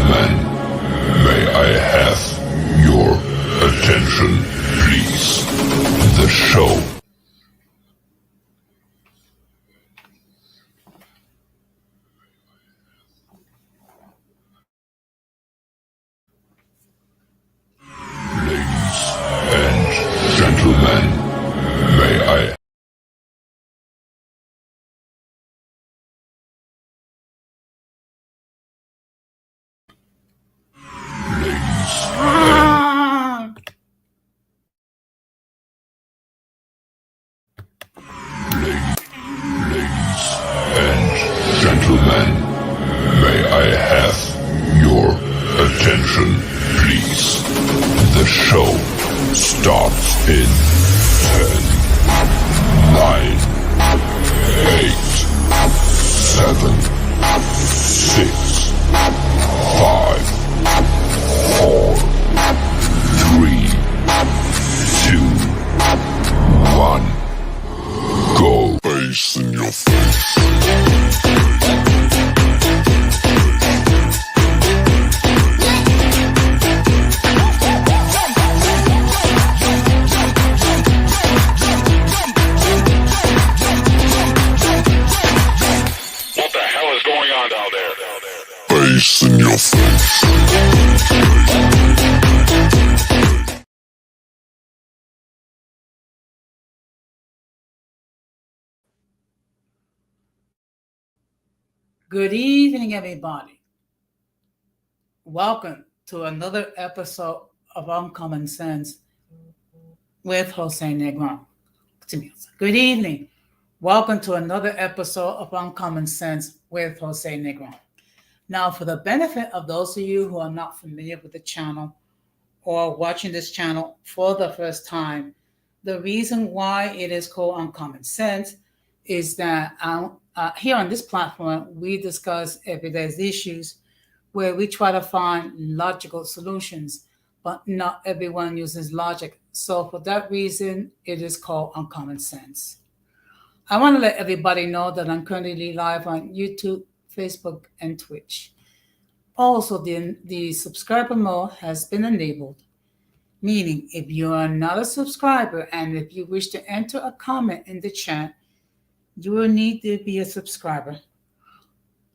gentlemen, may I have your attention, please? The show. Ladies and gentlemen, may I Gentlemen, may I have your attention, please? The show starts in 10, 9, 8, 7, 6, 5, 4, 3, 2, 1. Go. Face in your face. What the hell is going on down there? Face in your face. Good evening, everybody. Welcome to another episode of Uncommon Sense with Jose Negron. Good evening. Welcome to another episode of Uncommon Sense with Jose Negron. Now, for the benefit of those of you who are not familiar with the channel or watching this channel for the first time, the reason why it is called Uncommon Sense is that here on this platform, we discuss everyday issues where we try to find logical solutions, but not everyone uses logic. So for that reason, it is called Uncommon Sense. I want to let everybody know that I'm currently live on YouTube, Facebook, and Twitch. Also, the subscriber mode has been enabled, meaning if you are not a subscriber and if you wish to enter a comment in the chat, you will need to be a subscriber.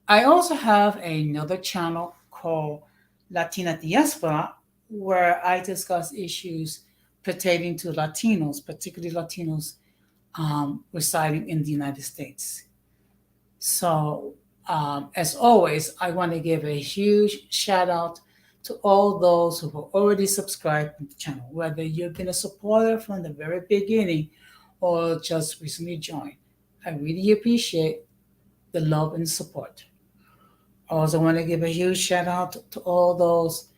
I also have another channel called Latina Diaspora, where I discuss issues pertaining to Latinos, particularly Latinos residing in the United States. So, as always, I want to give a huge shout out to all those who have already subscribed to the channel, whether you've been a supporter from the very beginning or just recently joined. I really appreciate the love and support. I also want to give a huge shout out to all those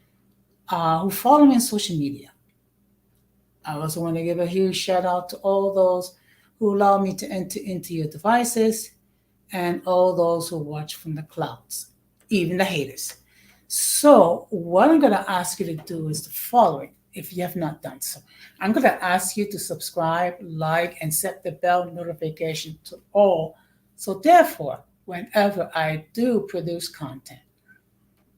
who follow me on social media. I also want to give a huge shout out to all those who allow me to enter into your devices and all those who watch from the clouds, even the haters. So what I'm going to ask you to do is the following, if you have not done so. I'm going to ask you to subscribe, like, and set the bell notification to all. So therefore, whenever I do produce content,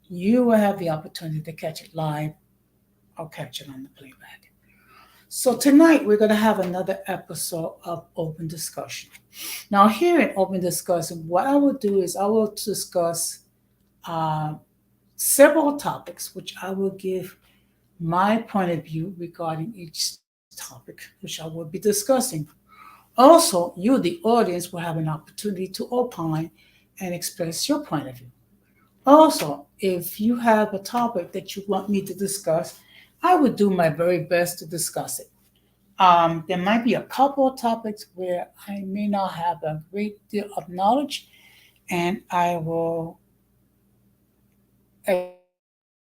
you will have the opportunity to catch it live or catch it on the playback. So tonight, we're going to have another episode of Open Discussion. Now, here in Open Discussion, what I will do is I will discuss several topics, which I will give my point of view regarding each topic, which I will be discussing. Also, you, the audience, will have an opportunity to opine and express your point of view. Also, if you have a topic that you want me to discuss, I would do my very best to discuss it. There might be a couple of topics where I may not have a great deal of knowledge, and I will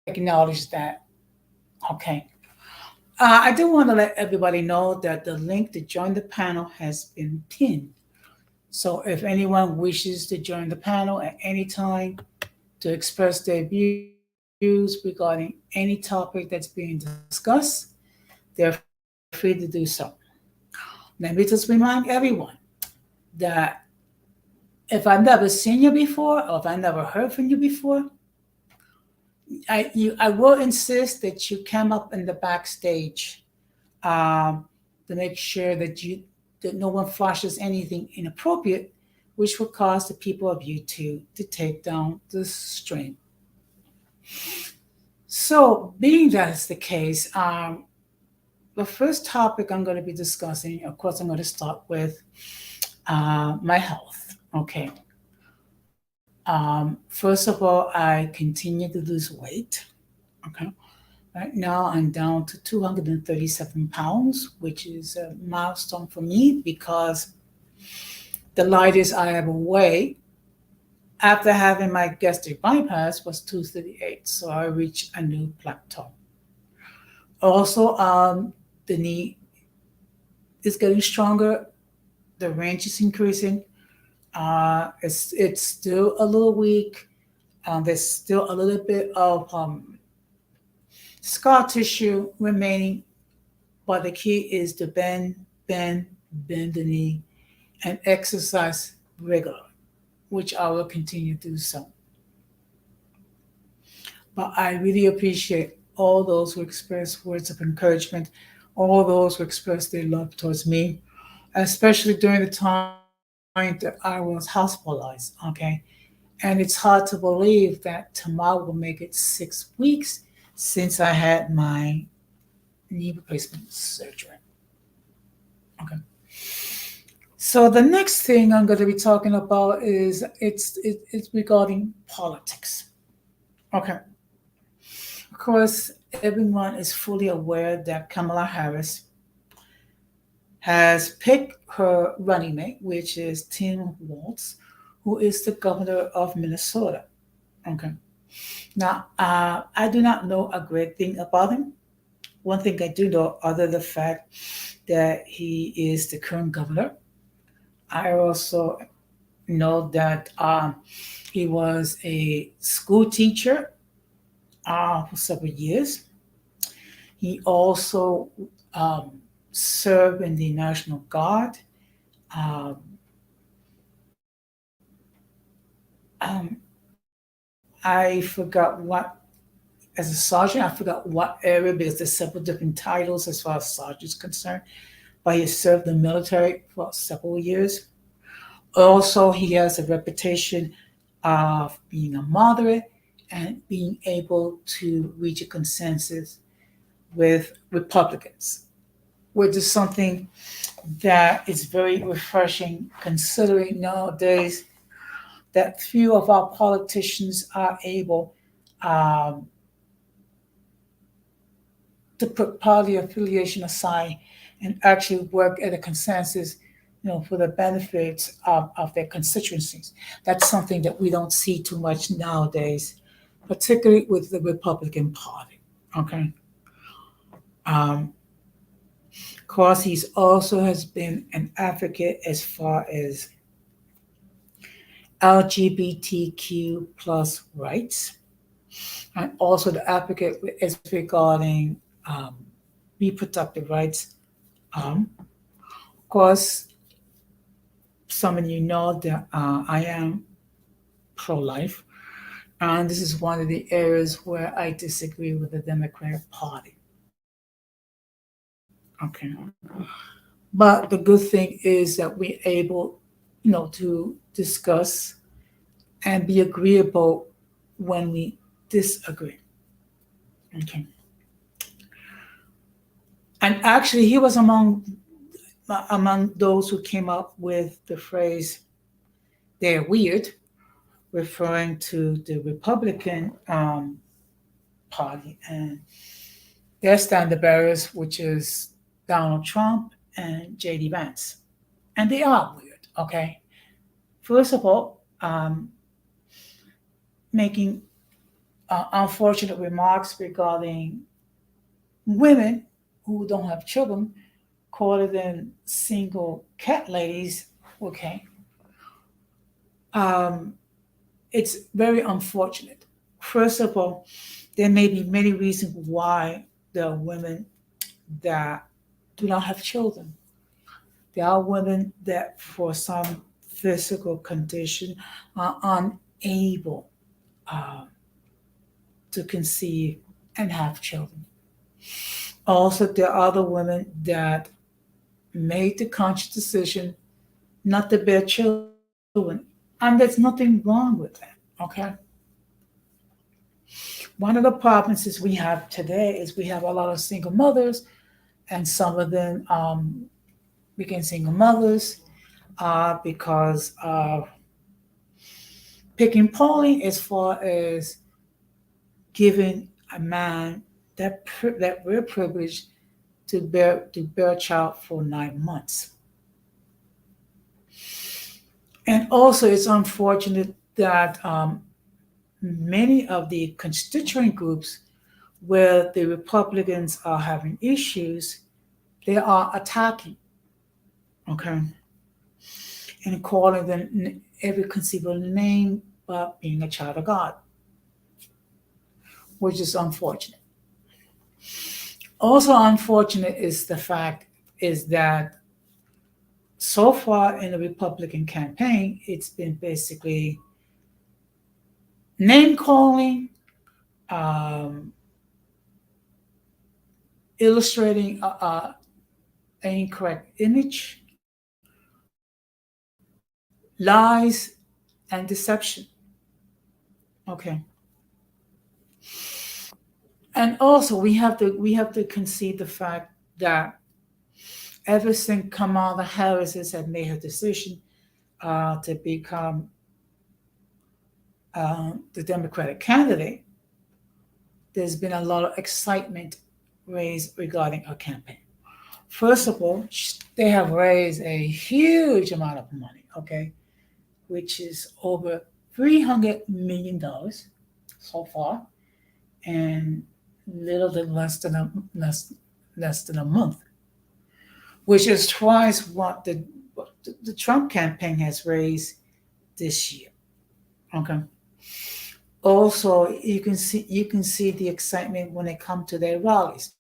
acknowledge that. Okay. I do want to let everybody know that the link to join the panel has been pinned. So if anyone wishes to join the panel at any time to express their views regarding any topic that's being discussed, they're free to do so. Let me just remind everyone that if I've never seen you before or if I never heard from you before, I will insist that you come up in the backstage, to make sure that no one flashes anything inappropriate, which will cause the people of YouTube to take down the stream. So, being that's the case, the first topic I'm going to be discussing, of course, I'm going to start with my health. Okay. First of all, I continue to lose weight. Okay. Right now, I'm down to 237 pounds, which is a milestone for me because the lightest I ever weighed after having my gastric bypass was 238. So I reached a new plateau. Also, the knee is getting stronger. The range is increasing. It's still a little weak. There's still a little bit of scar tissue remaining, but the key is to bend the knee, and exercise regularly, which I will continue to do so. But I really appreciate all those who express words of encouragement, all those who express their love towards me, especially during the time that I was hospitalized. Okay. And it's hard to believe that tomorrow will make it 6 weeks since I had my knee replacement surgery. Okay. So the next thing I'm going to be talking about is it's regarding politics. Okay. Of course, everyone is fully aware that Kamala Harris has picked her running mate, which is Tim Walz, who is the governor of Minnesota. Okay. Now, I do not know a great thing about him. One thing I do know, other than the fact that he is the current governor, I also know that he was a school teacher for several years. He also served in the National Guard. Um, um, I forgot what, as a sergeant, I forgot what area because there's several different titles as far as sergeant's concerned. But he served in the military for several years. Also, he has a reputation of being a moderate and being able to reach a consensus with Republicans, which is something that is very refreshing considering nowadays that few of our politicians are able um, to put party affiliation aside and actually work at a consensus, for the benefits of their constituencies. That's something that we don't see too much nowadays, particularly with the Republican Party. Okay. Um, of course, he's also has been an advocate as far as LGBTQ plus rights, and also the advocate is regarding reproductive rights. Of course, some of you know that I am pro-life, and this is one of the areas where I disagree with the Democratic Party. Okay, but the good thing is that we're able, to discuss and be agreeable when we disagree. Okay, and actually, he was among those who came up with the phrase "they're weird," referring to the Republican Party and their standard bearers, which is Donald Trump and J.D. Vance. And they are weird, okay? First of all, making unfortunate remarks regarding women who don't have children, calling them single cat ladies, okay? Um, it's very unfortunate. First of all, there may be many reasons why there are women that do not have children. There are women that, for some physical condition, are unable uh, to conceive and have children. Also, there are other women that made the conscious decision not to bear children, and there's nothing wrong with that. Okay. One of the problems is we have today is we have a lot of single mothers, and some of them became single mothers because of picking polling as far as giving a man that real privilege to bear a child for 9 months. And also, it's unfortunate that many of the constituent groups where the Republicans are having issues, they are attacking, okay, and calling them every conceivable name but being a child of God, which is unfortunate. Also unfortunate is the fact is that so far in the Republican campaign, it's been basically name calling, um, illustrating an incorrect image, lies, and deception. Okay, and also we have to concede the fact that ever since Kamala Harris has had made her decision to become the Democratic candidate, there's been a lot of excitement raised regarding her campaign. First of all, they have raised a huge amount of money, okay, which is over $300 million so far, and little than less than a month, which is twice what the Trump campaign has raised this year. Okay. Also, you can see the excitement when it comes to their rallies.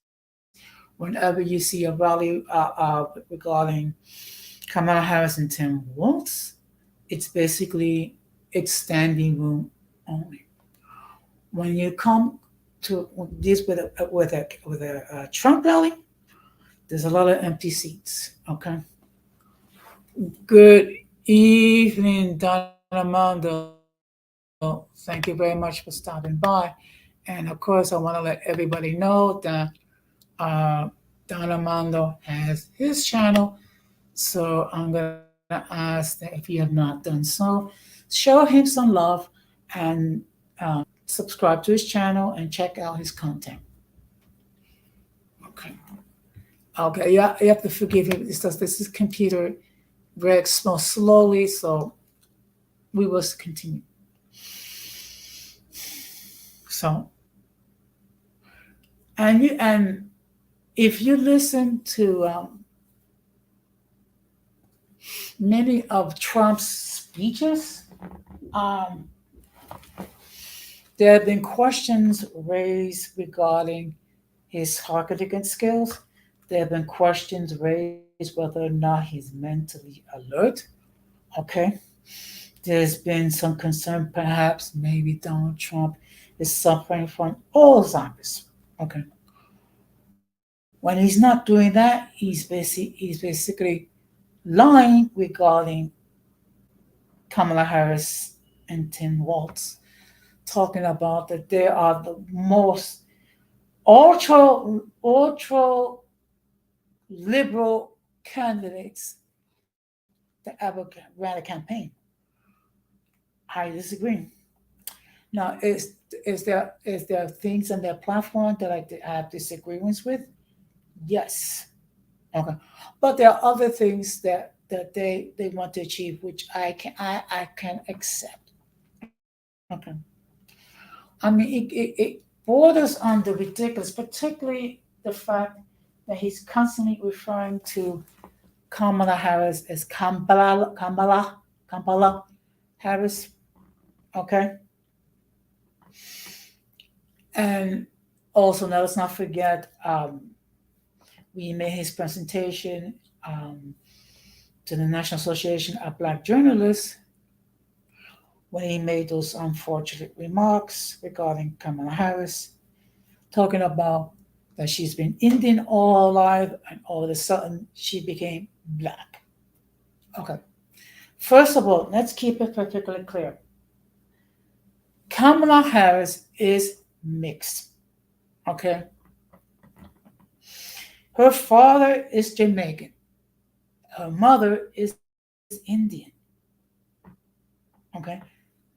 Whenever you see a rally regarding Kamala Harris and Tim Walz, it's basically it's standing room only. When you come to this with a Trump rally, there's a lot of empty seats. Okay. Good evening, Donna Mondo. Thank you very much for stopping by. And of course, I want to let everybody know that uh, Don Armando has his channel. So I'm going to ask that if you have not done so, show him some love and subscribe to his channel and check out his content. Okay. Okay. Yeah, you have to forgive me. This is computer works more slowly, so we will continue. So, and if you listen to many of Trump's speeches, um, there have been questions raised regarding his talkative skills. There have been questions raised whether or not he's mentally alert. Okay. There's been some concern, perhaps maybe Donald Trump is suffering from Alzheimer's. Okay. When he's not doing that, he's basically lying regarding Kamala Harris and Tim Walz, talking about that they are the most ultra liberal candidates that ever ran a campaign. I disagree. Now, is there things on their platform that I have disagreements with? Yes. Okay. But there are other things that they want to achieve, which I can accept. Okay. I mean, it borders on the ridiculous, particularly the fact that he's constantly referring to Kamala Harris as Kamala Harris. Okay. And also, now let's not forget, we made his presentation to the National Association of Black Journalists, when he made those unfortunate remarks regarding Kamala Harris, talking about that she's been Indian all her life and all of a sudden she became black. Okay. First of all, let's keep it particularly clear. Kamala Harris is mixed. Okay. Her father is Jamaican. Her mother is Indian. Okay.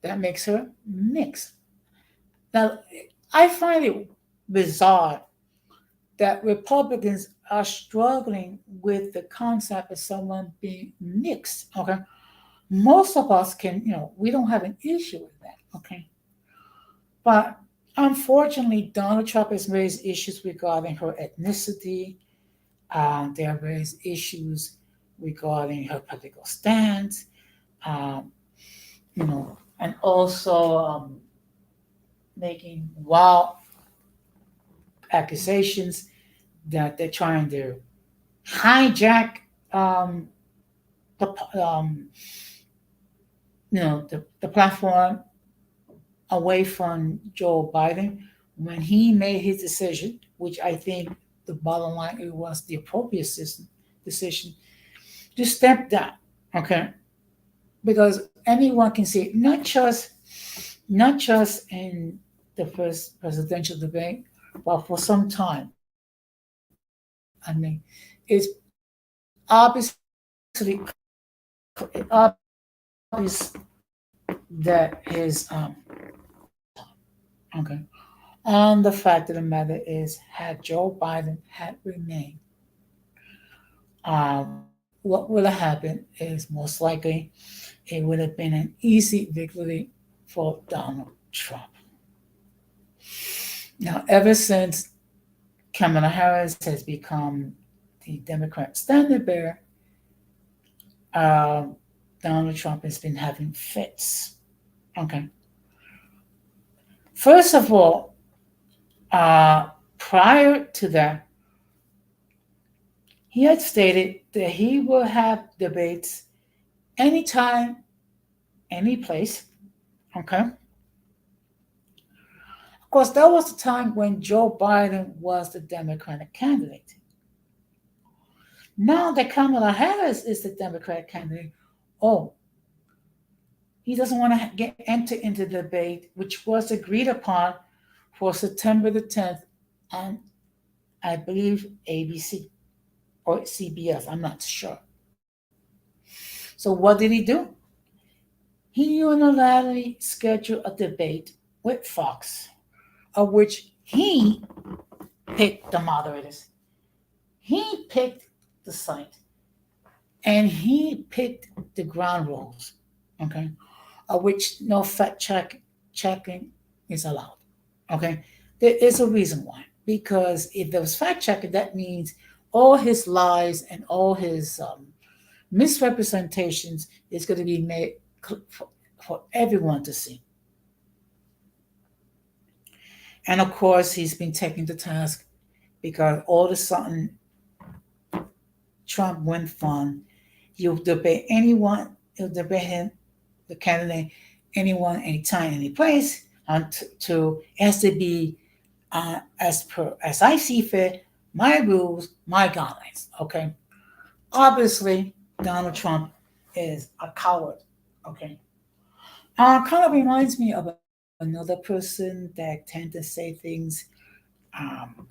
That makes her mixed. Now, I find it bizarre that Republicans are struggling with the concept of someone being mixed. Okay. Most of us can, we don't have an issue with that. Okay. But unfortunately, Donald Trump has raised issues regarding her ethnicity. They have raised issues regarding her political stance, um, and also making wild accusations that they're trying to hijack um, the the platform away from Joe Biden when he made his decision, which I think the bottom line it was the appropriate decision to step down. Okay, because anyone can see it, not just in the first presidential debate, but for some time. I mean, it's obviously obvious that his okay. And the fact of the matter is, had Joe Biden had remained, what would have happened is most likely it would have been an easy victory for Donald Trump. Now, ever since Kamala Harris has become the Democrat standard bearer, uh, Donald Trump has been having fits. Okay. First of all, prior to that, he had stated that he will have debates anytime, any place. Okay. Of course, that was the time when Joe Biden was the Democratic candidate. Now that Kamala Harris is the Democratic candidate, oh, he doesn't want to get enter into the debate, which was agreed upon for September the 10th on, I believe, ABC or CBS. I'm not sure. So what did he do? He unilaterally scheduled a debate with Fox, of which he picked the moderators. He picked the site and he picked the ground rules, okay, of which no checking is allowed. Okay, there is a reason why. Because if there was fact checking, that means all his lies and all his misrepresentations is going to be made for everyone to see. And of course, he's been taken to task because all of a sudden Trump went from you debate anyone, he'll debate him, the candidate, anyone, anytime, any place, and to it has to be as I see fit, my rules, my guidelines. Okay. Obviously, Donald Trump is a coward. Okay. Kind of reminds me of another person that tend to say things um,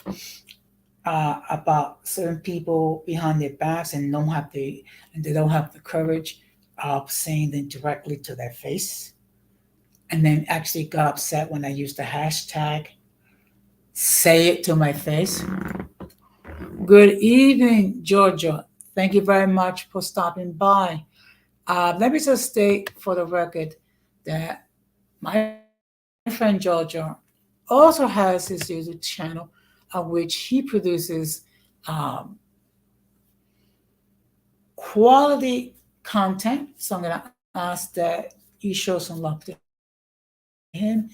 about certain people behind their backs and they don't have the courage of saying them directly to their face, and then actually got upset when I used the hashtag "say it to my face." Good evening, Georgia. Thank you very much for stopping by. Let me just state for the record that my friend Georgia also has his YouTube channel on which he produces um, quality content. So I'm going to ask that you show some love to him,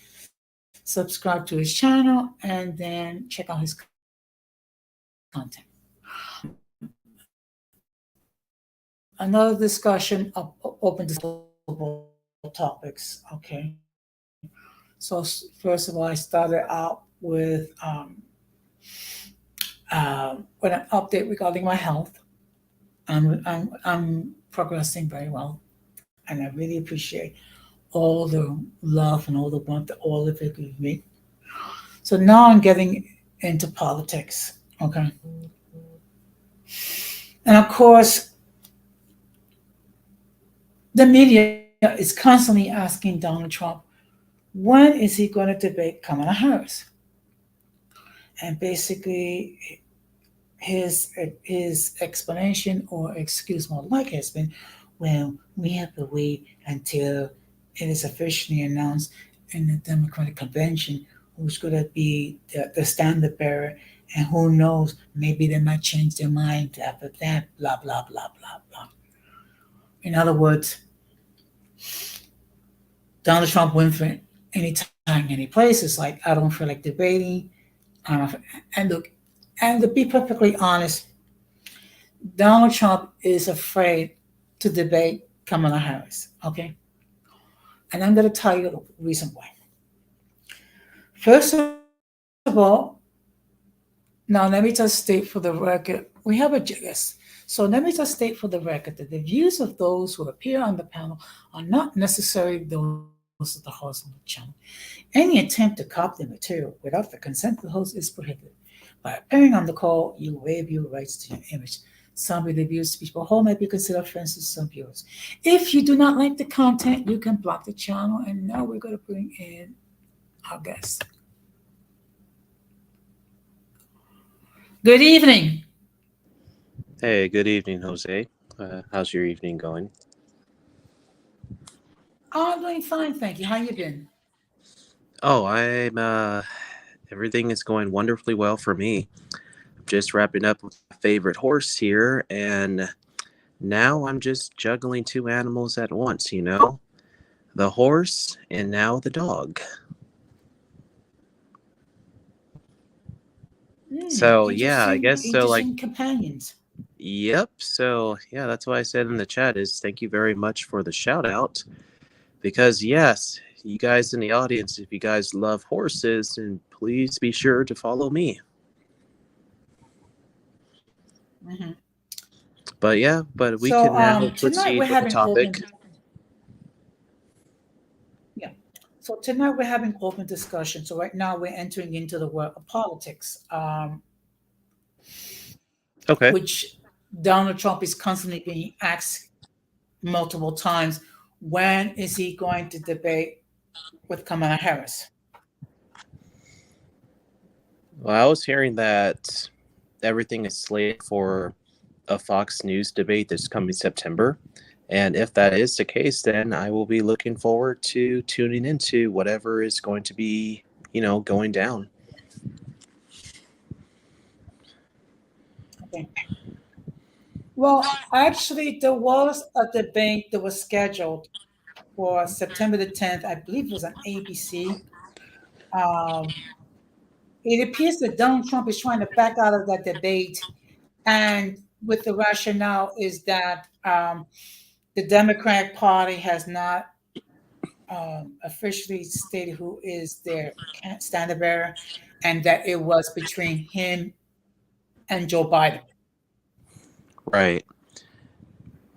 subscribe to his channel, and then check out his content. Another discussion of open disposable, topics. Okay. So first of all, I started out with an update regarding my health. I'm progressing very well, and I really appreciate all the love and all the warmth that all of it give me. So now I'm getting into politics. Okay. And of course, the media is constantly asking Donald Trump, when is he going to debate Kamala Harris? And basically, his explanation or excuse more like has been, well, we have to wait until it is officially announced in the Democratic convention who's going to be the standard bearer, and who knows, maybe they might change their mind after that. Blah blah blah blah blah. In other words, Donald Trump went for any time, any place. It's like, I don't feel like debating. And look, and to be perfectly honest, Donald Trump is afraid to debate Kamala Harris. Okay. And I'm going to tell you the reason why. First of all, now let me just state for the record, we have a yes. So let me just state for the record that the views of those who appear on the panel are not necessarily those of the host of the channel. Any attempt to copy the material without the consent of the host is prohibited. By appearing on the call, you waive your rights to your image. Some of the views speech for whole may be considered offensive to some viewers. If you do not like the content, you can block the channel. And now we're going to bring in our guest. Good evening. Hey, good evening, Jose. How's your evening going? I'm doing fine, thank you. How you been? Oh, everything is going wonderfully well for me. I'm just wrapping up with my favorite horse here, and now I'm just juggling two animals at once, the horse and now the dog. So, yeah, I guess so, like, Interesting companions. yep. So, yeah, that's why I said in the chat is thank you very much for the shout out. Because yes, you guys in the audience, if you guys love horses, then please be sure to follow me. Mm-hmm. But yeah, but we So can now tonight we're proceed with the having topic. open. Yeah. So tonight we're having open discussion. So right now we're entering into the world of politics, Okay. which Donald Trump is constantly being asked multiple times, when is he going to debate with Kamala Harris? Well, I was hearing that everything is slated for a Fox News debate this coming September. And if that is the case, then I will be looking forward to tuning into whatever is going to be, going down. Okay. Well, actually, there was a debate that was scheduled for September the 10th. I believe it was on ABC. Um, it appears that Donald Trump is trying to back out of that debate, and with the rationale is that the Democratic Party has not officially stated who is their standard bearer, and that it was between him and Joe Biden. Right.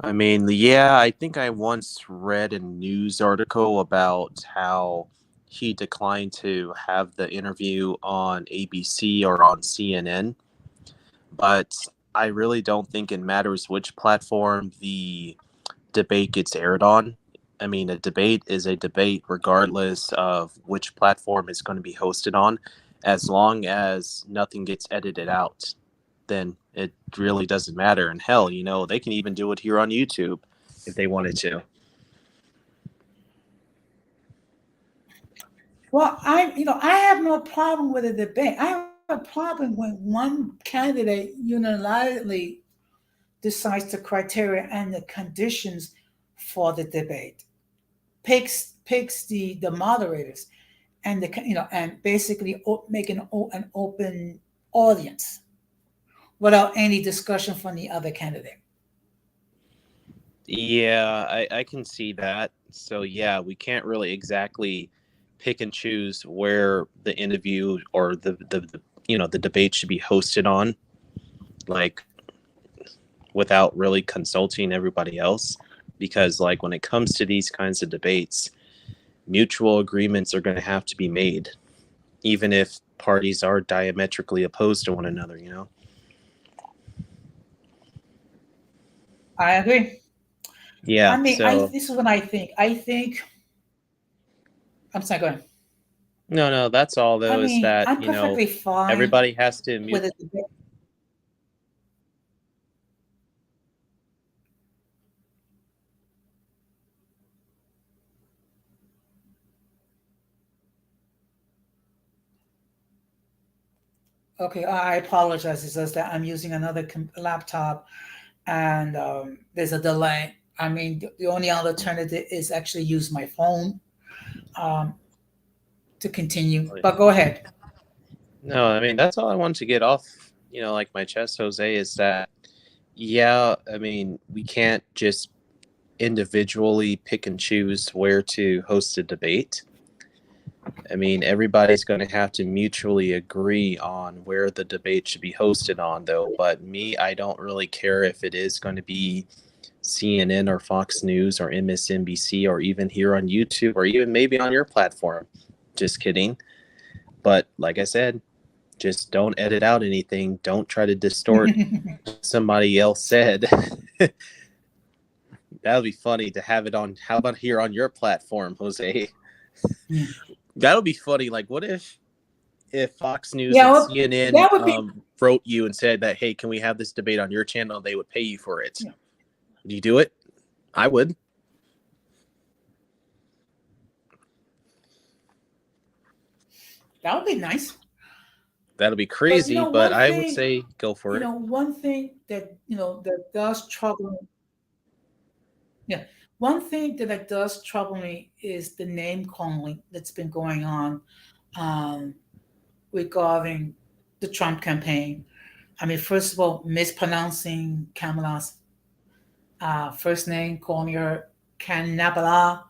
I mean, yeah, I think I once read a news article about how he declined to have the interview on ABC or on CNN, but I really don't think it matters which platform the debate gets aired on. I mean, a debate is a debate regardless of which platform it's going to be hosted on, as long as nothing gets edited out, then it really doesn't matter. And hell, they can even do it here on YouTube if they wanted to. Well, I have no problem with a debate. I have a problem when one candidate unilaterally decides the criteria and the conditions for the debate, picks the moderators, and and basically make an open audience without any discussion from the other candidate. Yeah, I can see that. So yeah, we can't really exactly pick and choose where the interview or the debate should be hosted on, like without really consulting everybody else. Because like when it comes to these kinds of debates, mutual agreements are going to have to be made, even if parties are diametrically opposed to one another, you know? I agree. I Yeah, mean, so this is what I think. I'm sorry, go ahead. no, that's all I though, is mean, that, I'm perfectly fine everybody has to with a debate. Okay, I apologize. It's just that I'm using another laptop and there's a delay. I mean, the only alternative is actually use my phone um, to continue. But go ahead. no, I mean, that's all I want to get off, like my chest, Jose, is that, yeah, I mean, we can't just individually pick and choose where to host a debate. I mean, everybody's going to have to mutually agree on where the debate should be hosted on, though. But me, I don't really care if it is going to be CNN or Fox News or MSNBC or even here on YouTube or even maybe on your platform. Just kidding. But like I said, just don't edit out anything. Don't try to distort what somebody else said. That would be funny to have it on. How about here on your platform, Jose? Yeah, That would be funny. Like, what if Fox News yeah and well, CNN that would be. wrote you and said that, hey, can we have this debate on your channel? They would pay you for it. Yeah, Would you do it? I would. that would be nice. That'll be But crazy, but I would say go for it. one thing that that does trouble me. Yeah, one thing that does trouble me is the name calling that's been going on um, regarding the Trump campaign. I mean, first of all, mispronouncing Kamala's first name, calling her Kanabala,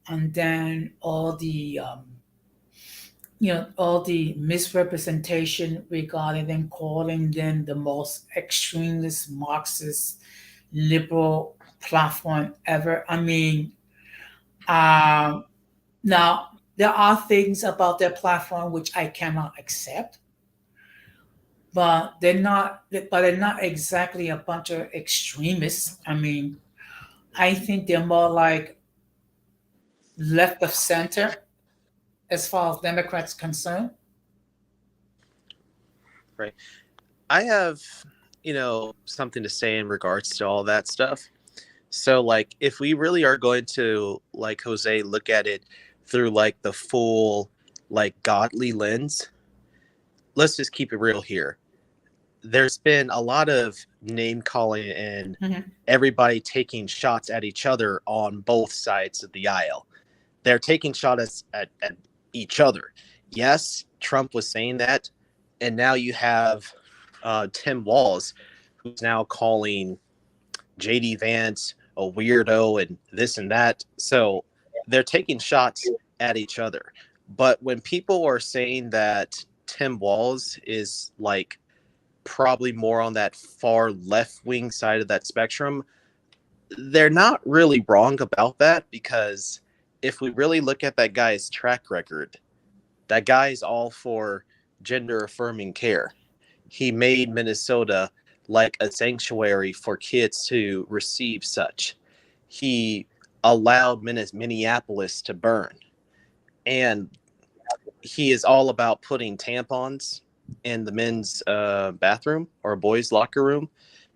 and then all the misrepresentation regarding them, calling them the most extremist Marxist liberal platform ever. I mean, um, now there are things about their platform which I cannot accept, but they're not exactly a bunch of extremists. I mean, I think they're more like left of center as far as Democrats concerned. Right. I have, something to say in regards to all that stuff. So, like, if we really are going to, like Jose, look at it through like the full, like, godly lens, let's just keep it real here. There's been a lot of name calling and Mhm. everybody taking shots at each other on both sides of the aisle. They're taking shots at each other. Yes, Trump was saying that. And now you have Tim Walz, who's now calling JD Vance a weirdo and this and that. So they're taking shots at each other. But when people are saying that Tim Walz is like probably more on that far left wing side of that spectrum, they're not really wrong about that, because if we really look at that guy's track record, that guy's all for gender affirming care. He made Minnesota like a sanctuary for kids to receive such. He allowed Minneapolis to burn. And he is all about putting tampons in the men's bathroom or boys' locker room.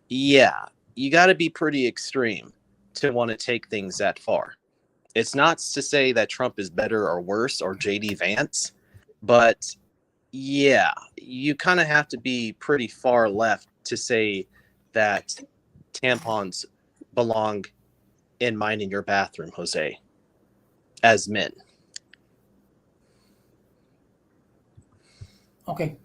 Yeah, you got to be pretty extreme to want to take things that far. It's not to say that Trump is better or worse or JD Vance, but yeah, you kind of have to be pretty far left to say that tampons belong in mine in your bathroom, Jose, as men. Okay.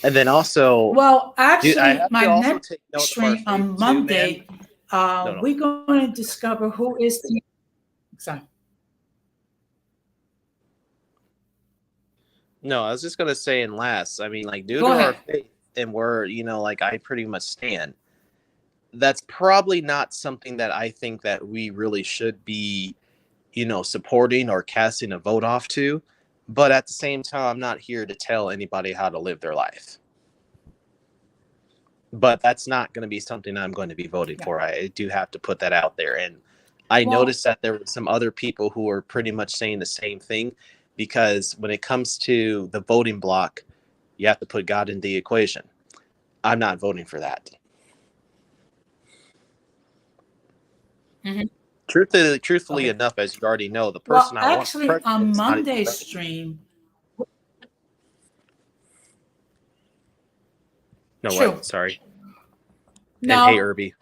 And then also, Well, dude, I actually, have my to also next take note of our stream faith on too, man. Monday, No, no. We're going to discover who is the. Sorry. No, I was just gonna say in last. I mean, like due Go to our ahead. faith and where like I pretty much stand. That's probably not something that I think that we really should be, supporting or casting a vote off to. But at the same time, I'm not here to tell anybody how to live their life. But that's not going to be something I'm going to be voting Yeah. for. I do have to put that out there. And I Well, noticed that there were some other people who were pretty much saying the same thing because when it comes to the voting block, you have to put God in the equation. I'm not voting for that. mhm. Truthfully Okay. enough, as you already know, the Well, person I want for actually, president on is not even Monday's president. stream, No, true. what? Sorry. And hey, Now, Irby.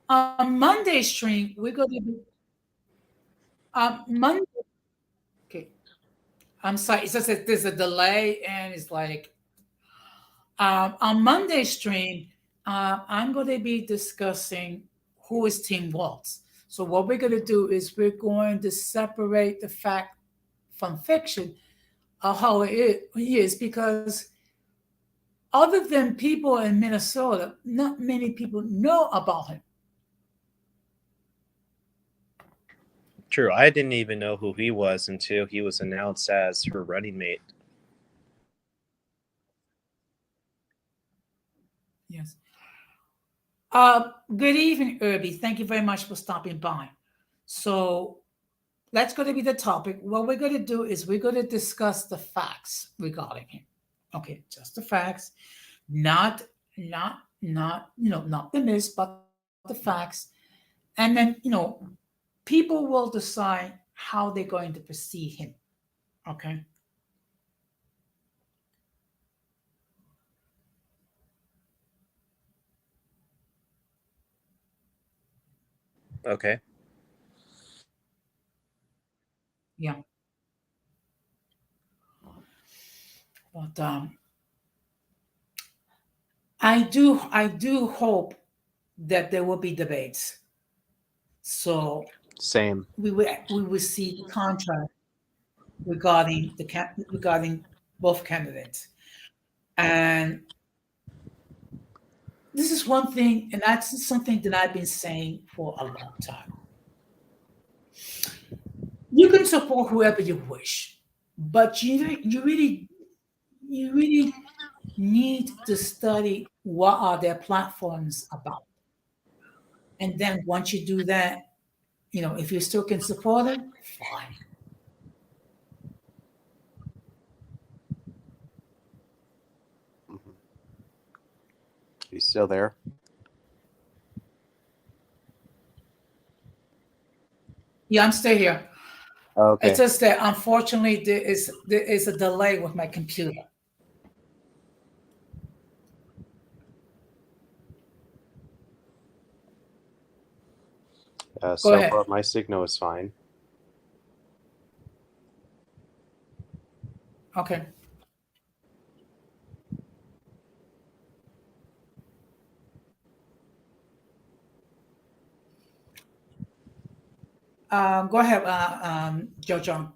on Monday's stream, we're going to be Monday. Okay, I'm sorry. It's just that there's a delay, and it's like on Monday's stream, I'm going to be discussing who is Team Waltz. So what we're going to do is we're going to separate the fact from fiction of how he is because other than people in Minnesota, not many people know about him. True. I didn't even know who he was until he was announced as her running mate. Yes. Good evening, Irby. Thank you very much for stopping by. So that's going to be the topic. What we're going to do is we're going to discuss the facts regarding him. Okay, just the facts, not the myths, but the facts. And then people will decide how they're going to perceive him. Okay. Okay. Yeah. But I do hope that there will be debates. So Same. we will see the contrast regarding regarding both candidates. And this is one thing, and that's something that I've been saying for a long time. You can support whoever you wish, but you really need to study what are their platforms about. And then once you do that, if you still can support them, fine. Mhm. You still there? Yeah, I'm still here. It's Okay. just that unfortunately there is a delay with my computer. Go So ahead. far, my signal is fine. Okay. Go ahead, Jojo.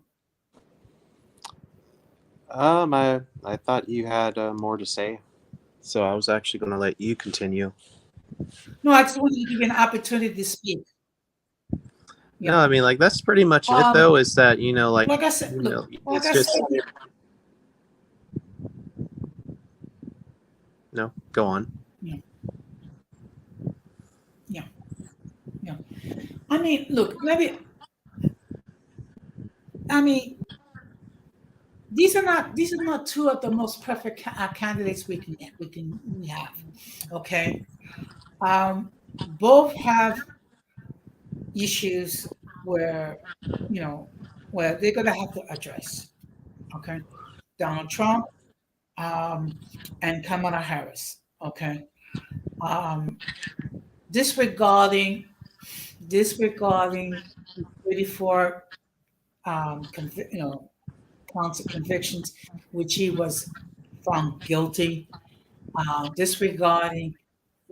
I thought you had more to say, so I was actually going to let you continue. No, I just wanted to give you an opportunity to speak. No, Yeah. I mean, like that's pretty much it, Um, though. Is that like I said, look, like it's I said, just no. Go on. yeah, yeah, yeah. I mean, look, I mean, these are not two of the most perfect candidates we have. Okay. Both have issues where you know where they're gonna have to address. Okay, Donald Trump and Kamala Harris. Okay, um, disregarding disregarding 34 counts of convictions, which he was found guilty. Disregarding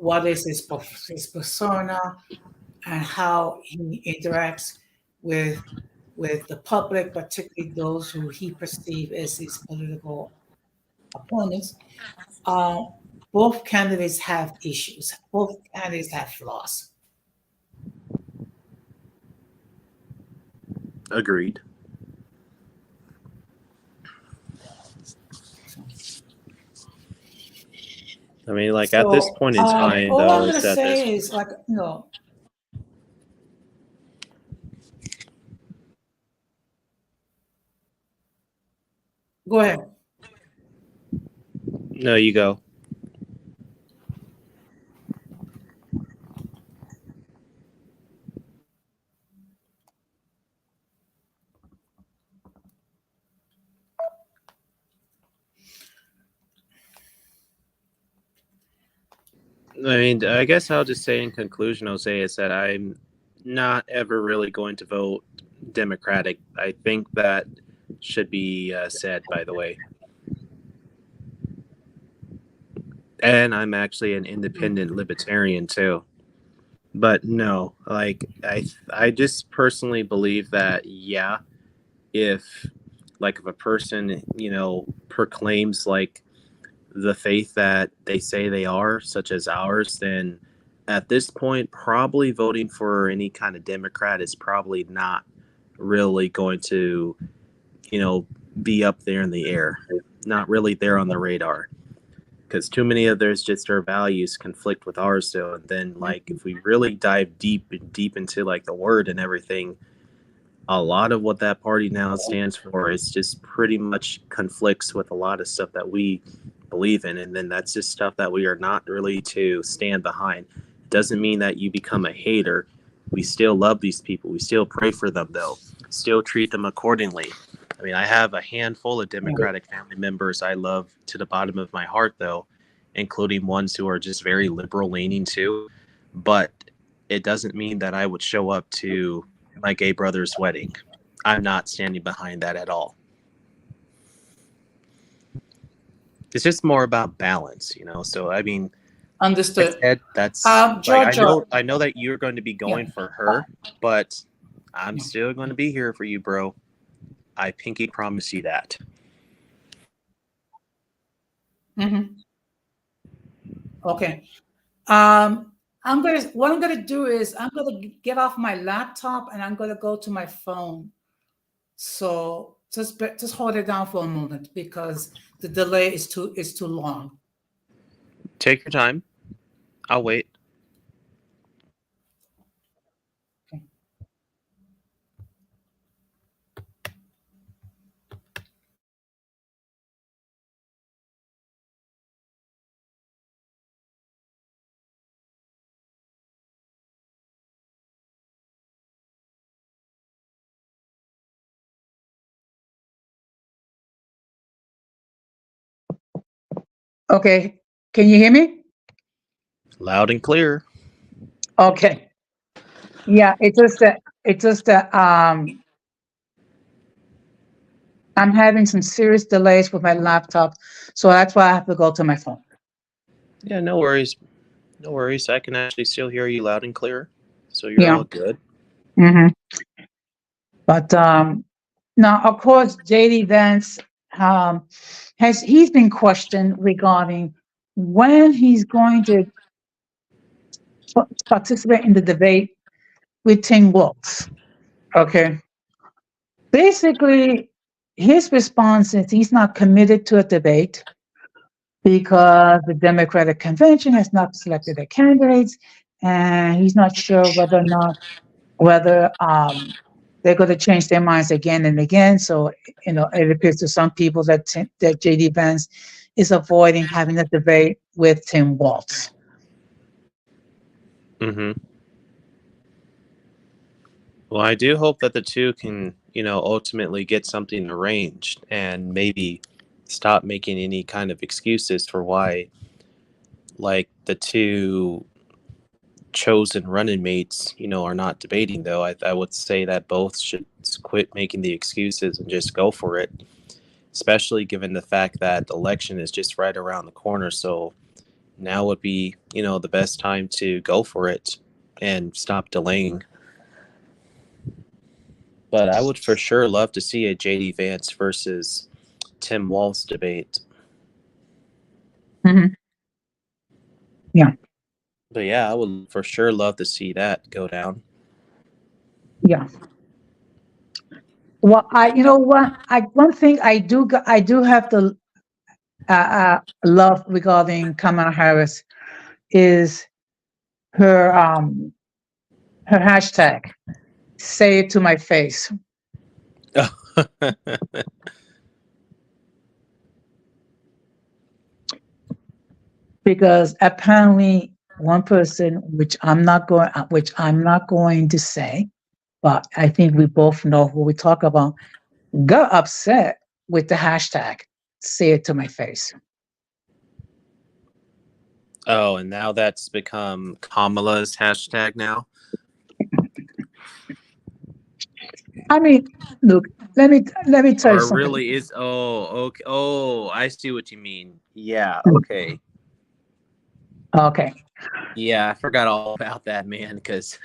what is his persona, and how he interacts with the public, particularly those who he perceives as his political opponents. Uh, both candidates have issues. Both candidates have flaws. Agreed. I mean, like at this point in time, all I'm though, gonna is that say is like Go ahead. no, you go. I mean, I guess I'll just say in conclusion, Jose, is that I'm not ever really going to vote Democratic. I think that should be said, by the way. And I'm actually an independent libertarian too. But no, like I just personally believe that if if a person, proclaims like the faith that they say they are, such as ours, then at this point, probably voting for any kind of Democrat is probably not really going to, be up there in the air, not really there on the radar. Because too many of theirs, just their values conflict with ours. So, and then if we really dive deep into like the word and everything, a lot of what that party now stands for is just pretty much conflicts with a lot of stuff that we believe in, and then that's just stuff that we are not really to stand behind. It doesn't mean that you become a hater. We still love these people. We still pray for them, though. Still treat them accordingly. I mean, I have a handful of Democratic family members I love to the bottom of my heart, though, including ones who are just very liberal leaning too. But it doesn't mean that I would show up to my gay brother's wedding. I'm not standing behind that at all. It's just more about balance, So I mean, Understood. that's Georgia. I know that you're going to be going for her, but I'm still going to be here for you, bro. I pinky promise you that. Mm-hmm. Okay. What I'm gonna do is I'm gonna get off my laptop and I'm gonna go to my phone. So just hold it down for a moment because the delay is too long. Take your time. I'll wait. Okay. Can you hear me? Loud and clear. Okay. Yeah, it's just that I'm having some serious delays with my laptop, so that's why I have to go to my phone. Yeah, no worries. No worries. I can actually still hear you loud and clear. So you're all good. Mm-hmm. But now, of course, JD Vance he's been questioned regarding when he's going to participate in the debate with Tim Walz. Okay. Basically, his response is he's not committed to a debate because the Democratic convention has not selected their candidates, and he's not sure whether they're going to change their minds again and again. So it appears to some people that JD Vance is avoiding having a debate with Tim Walz. Mm-hmm. Well, I do hope that the two can, ultimately get something arranged and maybe stop making any kind of excuses for why, the two chosen running mates, are not debating, though. I would say that both should quit making the excuses and just go for it, especially given the fact that the election is just right around the corner. So now would be, the best time to go for it and stop delaying. But I would for sure love to see a JD Vance versus Tim Walz debate. Mm-hmm. Yeah. But yeah, I would for sure love to see that go down. Yeah. Well, you know what? One thing I do have to love regarding Kamala Harris is her her hashtag. Say it to my face. Because apparently one person, which I'm not going to say, but I think we both know who we talk about, got upset with the hashtag. Say it to my face. Oh, and now that's become Kamala's hashtag now. I mean, look, let me tell you Or something. really is okay. Oh, I see what you mean. Yeah, okay. Okay. Yeah, I forgot all about that, man, because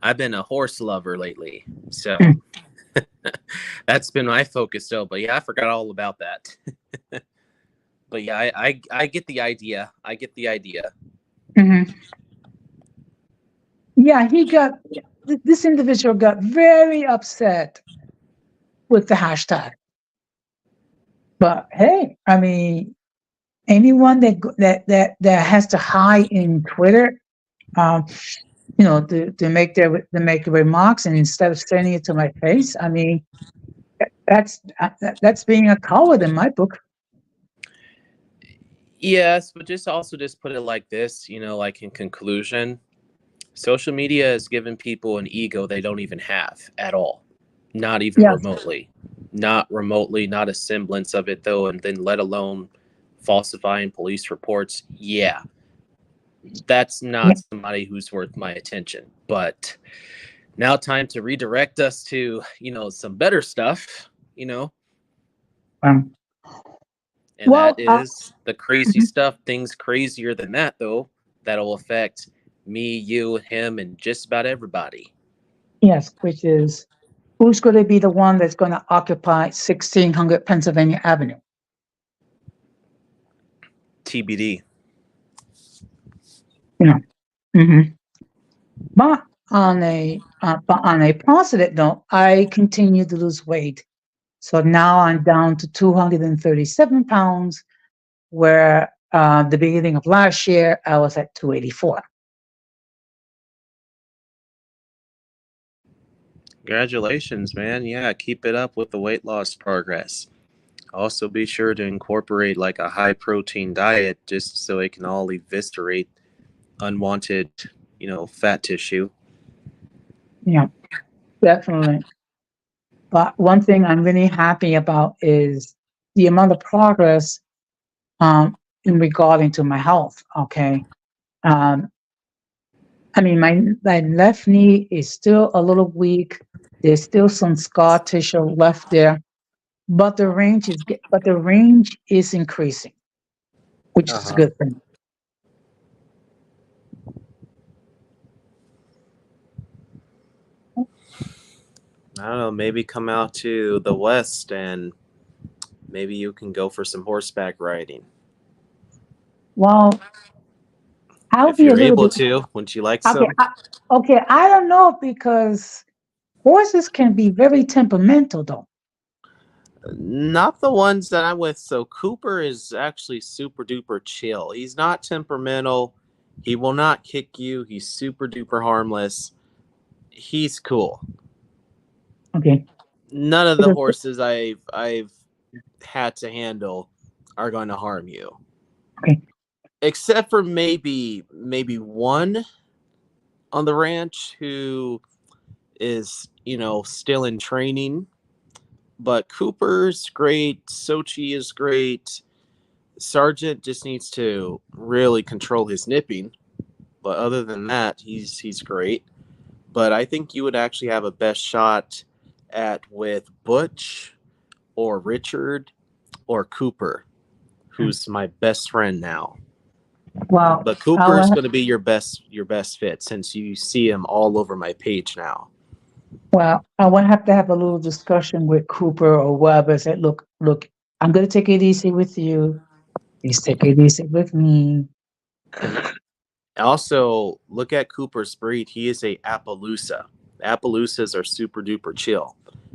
I've been a horse lover lately. So that's been my focus though. But yeah, I forgot all about that. But yeah, I get the idea. I get the idea. Mm-hmm. Yeah, this individual got very upset with the hashtag. But hey, I mean, anyone that has to hide in Twitter, um, to make remarks, and instead of sending it to my face, I mean, that's being a coward in my book. Yes, but just put it like this, like in conclusion, social media has given people an ego they don't even have at all. Not even Yes. remotely. Not remotely, not a semblance of it though, and then let alone falsifying police reports. Yeah. That's Yeah. not somebody who's worth my attention. But now time to redirect us to, some better stuff, Um, and that well, is the crazy mhm. stuff, things crazier than that though, that'll affect me, you, him, and just about everybody. Yes, which is who's going to be the one that's going to occupy 1600 Pennsylvania Avenue? TBD. You know. Mm-hmm. But on a positive note, I continue to lose weight. So now I'm down to 237 pounds, where the beginning of last year I was at 284. Congratulations, man. Yeah, keep it up with the weight loss progress. Also, be sure to incorporate like a high protein diet just so it can all eviscerate unwanted, fat tissue. Yeah, definitely. But one thing I'm really happy about is the amount of progress in regarding to my health. Okay. Um, I mean, my left knee is still a little weak. There's still some scar tissue left there, but the range is increasing, which is a Uh-huh. good thing. I don't know, maybe come out to the West and maybe you can go for some horseback riding. Well, I'll If be a you're little able bit to, wouldn't you like okay. some? Okay, I don't know because horses can be very temperamental, though. Not the ones that I'm with. So Cooper is actually super duper chill. He's not temperamental. He will not kick you. He's super duper harmless. He's cool. Okay. None of the Because, horses I've had to handle are going to harm you. okay. Except for maybe one on the ranch who is, still in training. But Cooper's great. Sochi is great. Sargent just needs to really control his nipping. But other than that, he's great. But I think you would actually have a best shot at with Butch or Richard or Cooper, who's my best friend now. Well, But I Cooper is will, going to be your best fit since you see him all over my page now. I will have to have a little discussion with Cooper or whoever. Say, look, I'm going to take it easy with you. Please take it easy with me. Also, look at Cooper's breed. He is a Appaloosa. Appaloosas are super duper chill.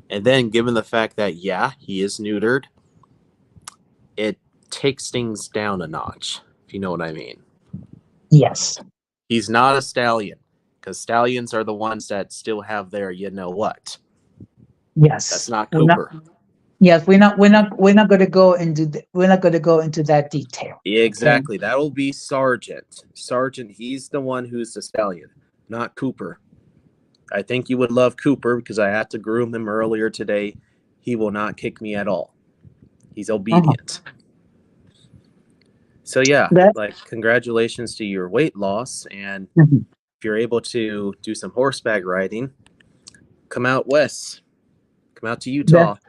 And then, given the fact that, yeah, he is neutered, it takes things down a notch, if you know what I mean. Yes, He's not a stallion, because stallions are the ones that still have their you know what. That's yes. not We're not. Cooper. Yes, we're not going to go into. We're not going to go into that detail. Yeah, Okay. exactly. That'll be Sergeant. Sergeant, he's the one who's the stallion, not Cooper. I think you would love Cooper because I had to groom him earlier today. He will not kick me at all. He's Uh-huh. obedient. So yeah, That. like congratulations to your weight loss, and Mhm. if you're able to do some horseback riding, come out west, come out to Utah, Def-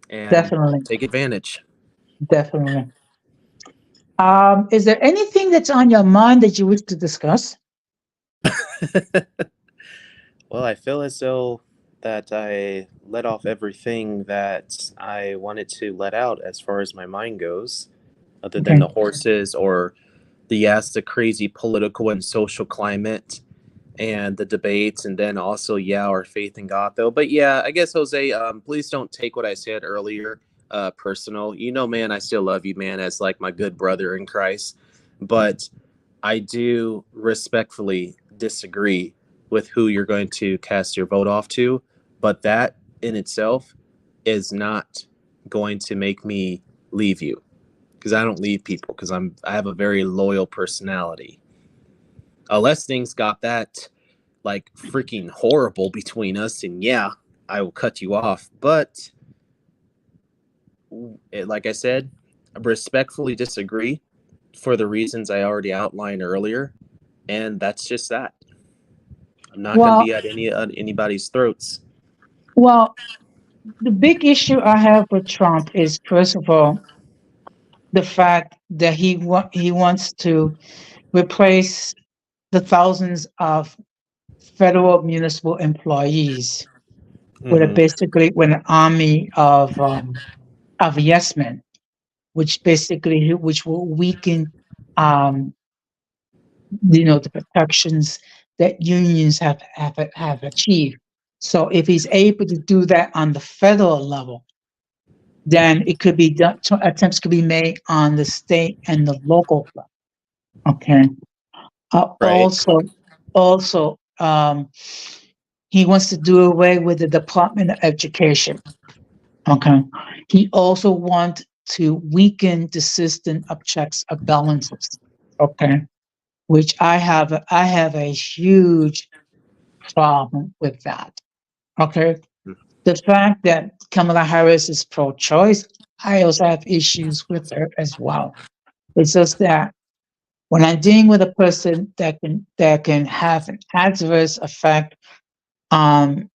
and definitely, take advantage. definitely. Is there anything that's on your mind that you wish to discuss? Well, I feel as though that I let off everything that I wanted to let out as far as my mind goes, other than Okay. the horses or the crazy political and social climate and the debates, and then also our faith in God though. But yeah, I guess Jose, please don't take what I said earlier personal. You know, man, I still love you, man, as like my good brother in Christ. But I do respectfully disagree with who you're going to cast your vote off to. But that in itself is not going to make me leave you, because I don't leave people, because I have a very loyal personality. Unless things got that like freaking horrible between us, and yeah, I will cut you off. But like I said, I respectfully disagree for the reasons I already outlined earlier, and that's just that. I'm not going to Well, be at anybody's throats. well, the big issue I have with Trump is, first of all, the fact that he wants to replace the thousands of federal municipal employees with a Mm-hmm. basically with an army of yes men, which will weaken um, the protections that unions have achieved. So if he's able to do that on the federal level, then it could be done. Attempts could be made on the state and the local level. Okay. Right. Also, he wants to do away with the Department of Education. Okay. He also wants to weaken the system of checks and balances. Okay. Which I have a huge problem with that. Okay. The fact that Kamala Harris is pro-choice, I also have issues with her as well. It's just that when I'm dealing with a person that can have an adverse effect on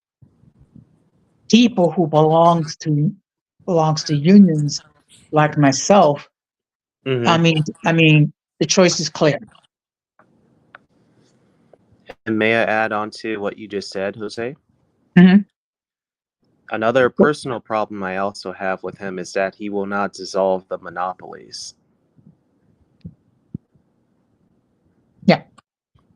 people who belongs to unions like myself, I Mm-hmm. mean, I mean, the choice is clear. And may I add on to what you just said, Jose? Mhm. Another personal problem I also have with him is that he will not dissolve the monopolies. Yeah.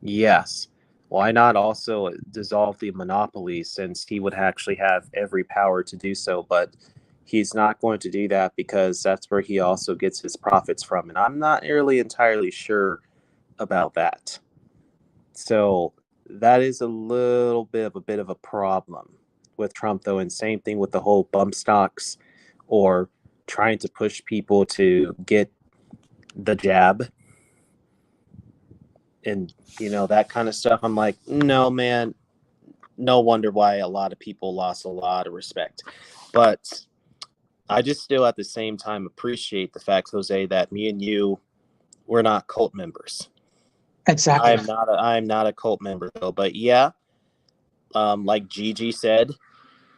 Yes. Why not also dissolve the monopoly, since he would actually have every power to do so? But he's not going to do that because that's where he also gets his profits from. And I'm not really entirely sure about that. So that is a bit of a problem with Trump, though. And same thing with the whole bump stocks or trying to push people to get the jab and that kind of stuff. I'm like, no, man, no wonder why a lot of people lost a lot of respect. But I just still at the same time appreciate the fact, Jose, that me and you, we're not cult members. Exactly. I'm not a cult member though. But yeah, like Gigi said,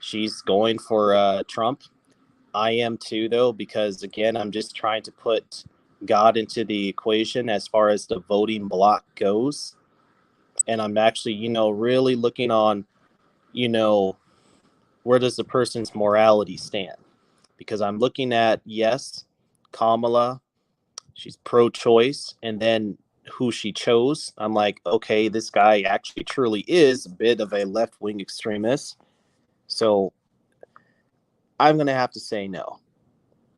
she's going for Trump. I am too though, because again, I'm just trying to put God into the equation as far as the voting block goes. And I'm actually, really looking on, where does the person's morality stand? Because I'm looking at, yes, Kamala, she's pro-choice, and then who she chose, I'm like, okay, this guy actually truly is a bit of a left-wing extremist. So I'm going to have to say no,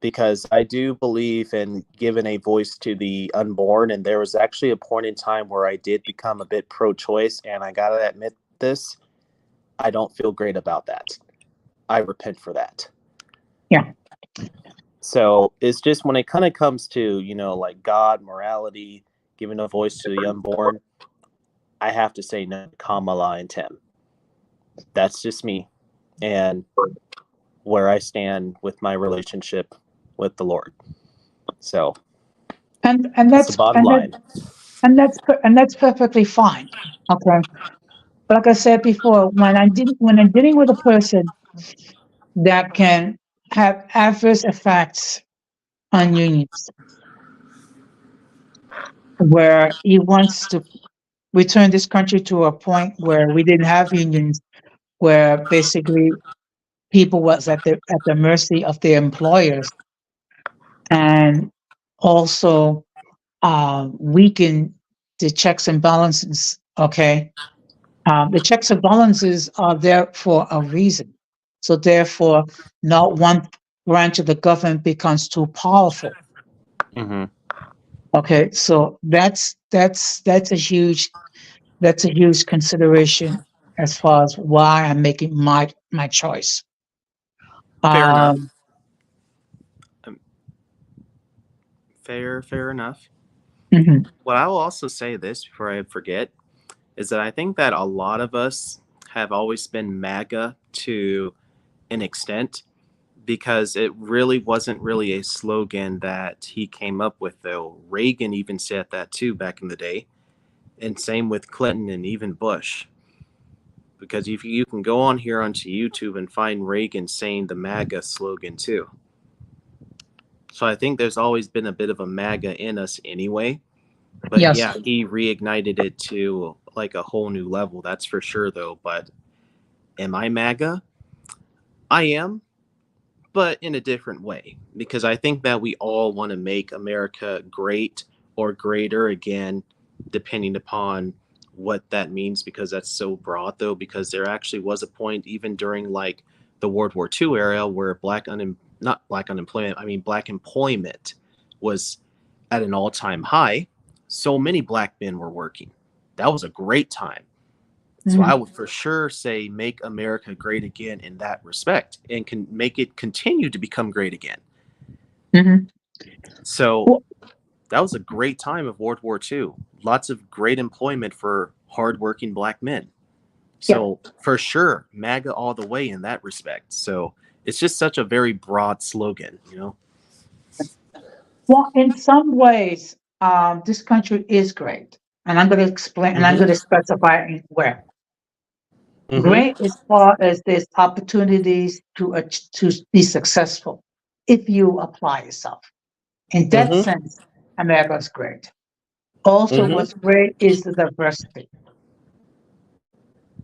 because I do believe in giving a voice to the unborn. And there was actually a point in time where I did become a bit pro-choice, and I got to admit this, I don't feel great about that. I repent for that. Yeah. So it's just when it kind of comes to, like God, morality, giving a voice to the unborn, I have to say no to Kamala and Tim. That's just me and where I stand with my relationship with the Lord. So And that's the bottom line. that's perfectly fine. Okay. But like I said before, when I'm dealing with a person that can have adverse effects on unions, where he wants to return this country to a point where we didn't have unions, where basically people was at the mercy of their employers, and also weaken the checks and balances. Okay, the checks and balances are there for a reason. So therefore, not one branch of the government becomes too powerful. Mm-hmm. Okay, so that's a huge consideration as far as why I'm making my choice. Fair enough. Um, Fair enough. mhm. What I will also say this before I forget is that I think that a lot of us have always been MAGA to an extent, because it really wasn't really a slogan that he came up with, though. Reagan even said that too back in the day. And same with Clinton and even Bush. Because if you can go on here onto YouTube and find Reagan saying the MAGA slogan too. So I think there's always been a bit of a MAGA in us anyway. But Yes. yeah, he reignited it to like a whole new level. That's for sure, though. But am I MAGA? I am, but in a different way, because I think that we all want to make America great or greater again, depending upon what that means, because that's so broad, though, because there actually was a point even during like the World War II era where black employment was at an all-time high. So many black men were working. That was a great time. So I Mhm. would for sure say make America great again in that respect, and can make it continue to become great again. Mhm. So Well, that was a great time of World War II. Lots of great employment for hardworking black men. yeah. So for sure, MAGA all the way in that respect. So it's just such a very broad slogan. Well, in some ways, this country is great, and I'm going to explain, and I'm going to Mm-hmm. specify where. Mm-hmm. Great as far as there's opportunities to be successful if you apply yourself. In that Mm-hmm. sense, America's great. Also, Mm-hmm. what's great is the diversity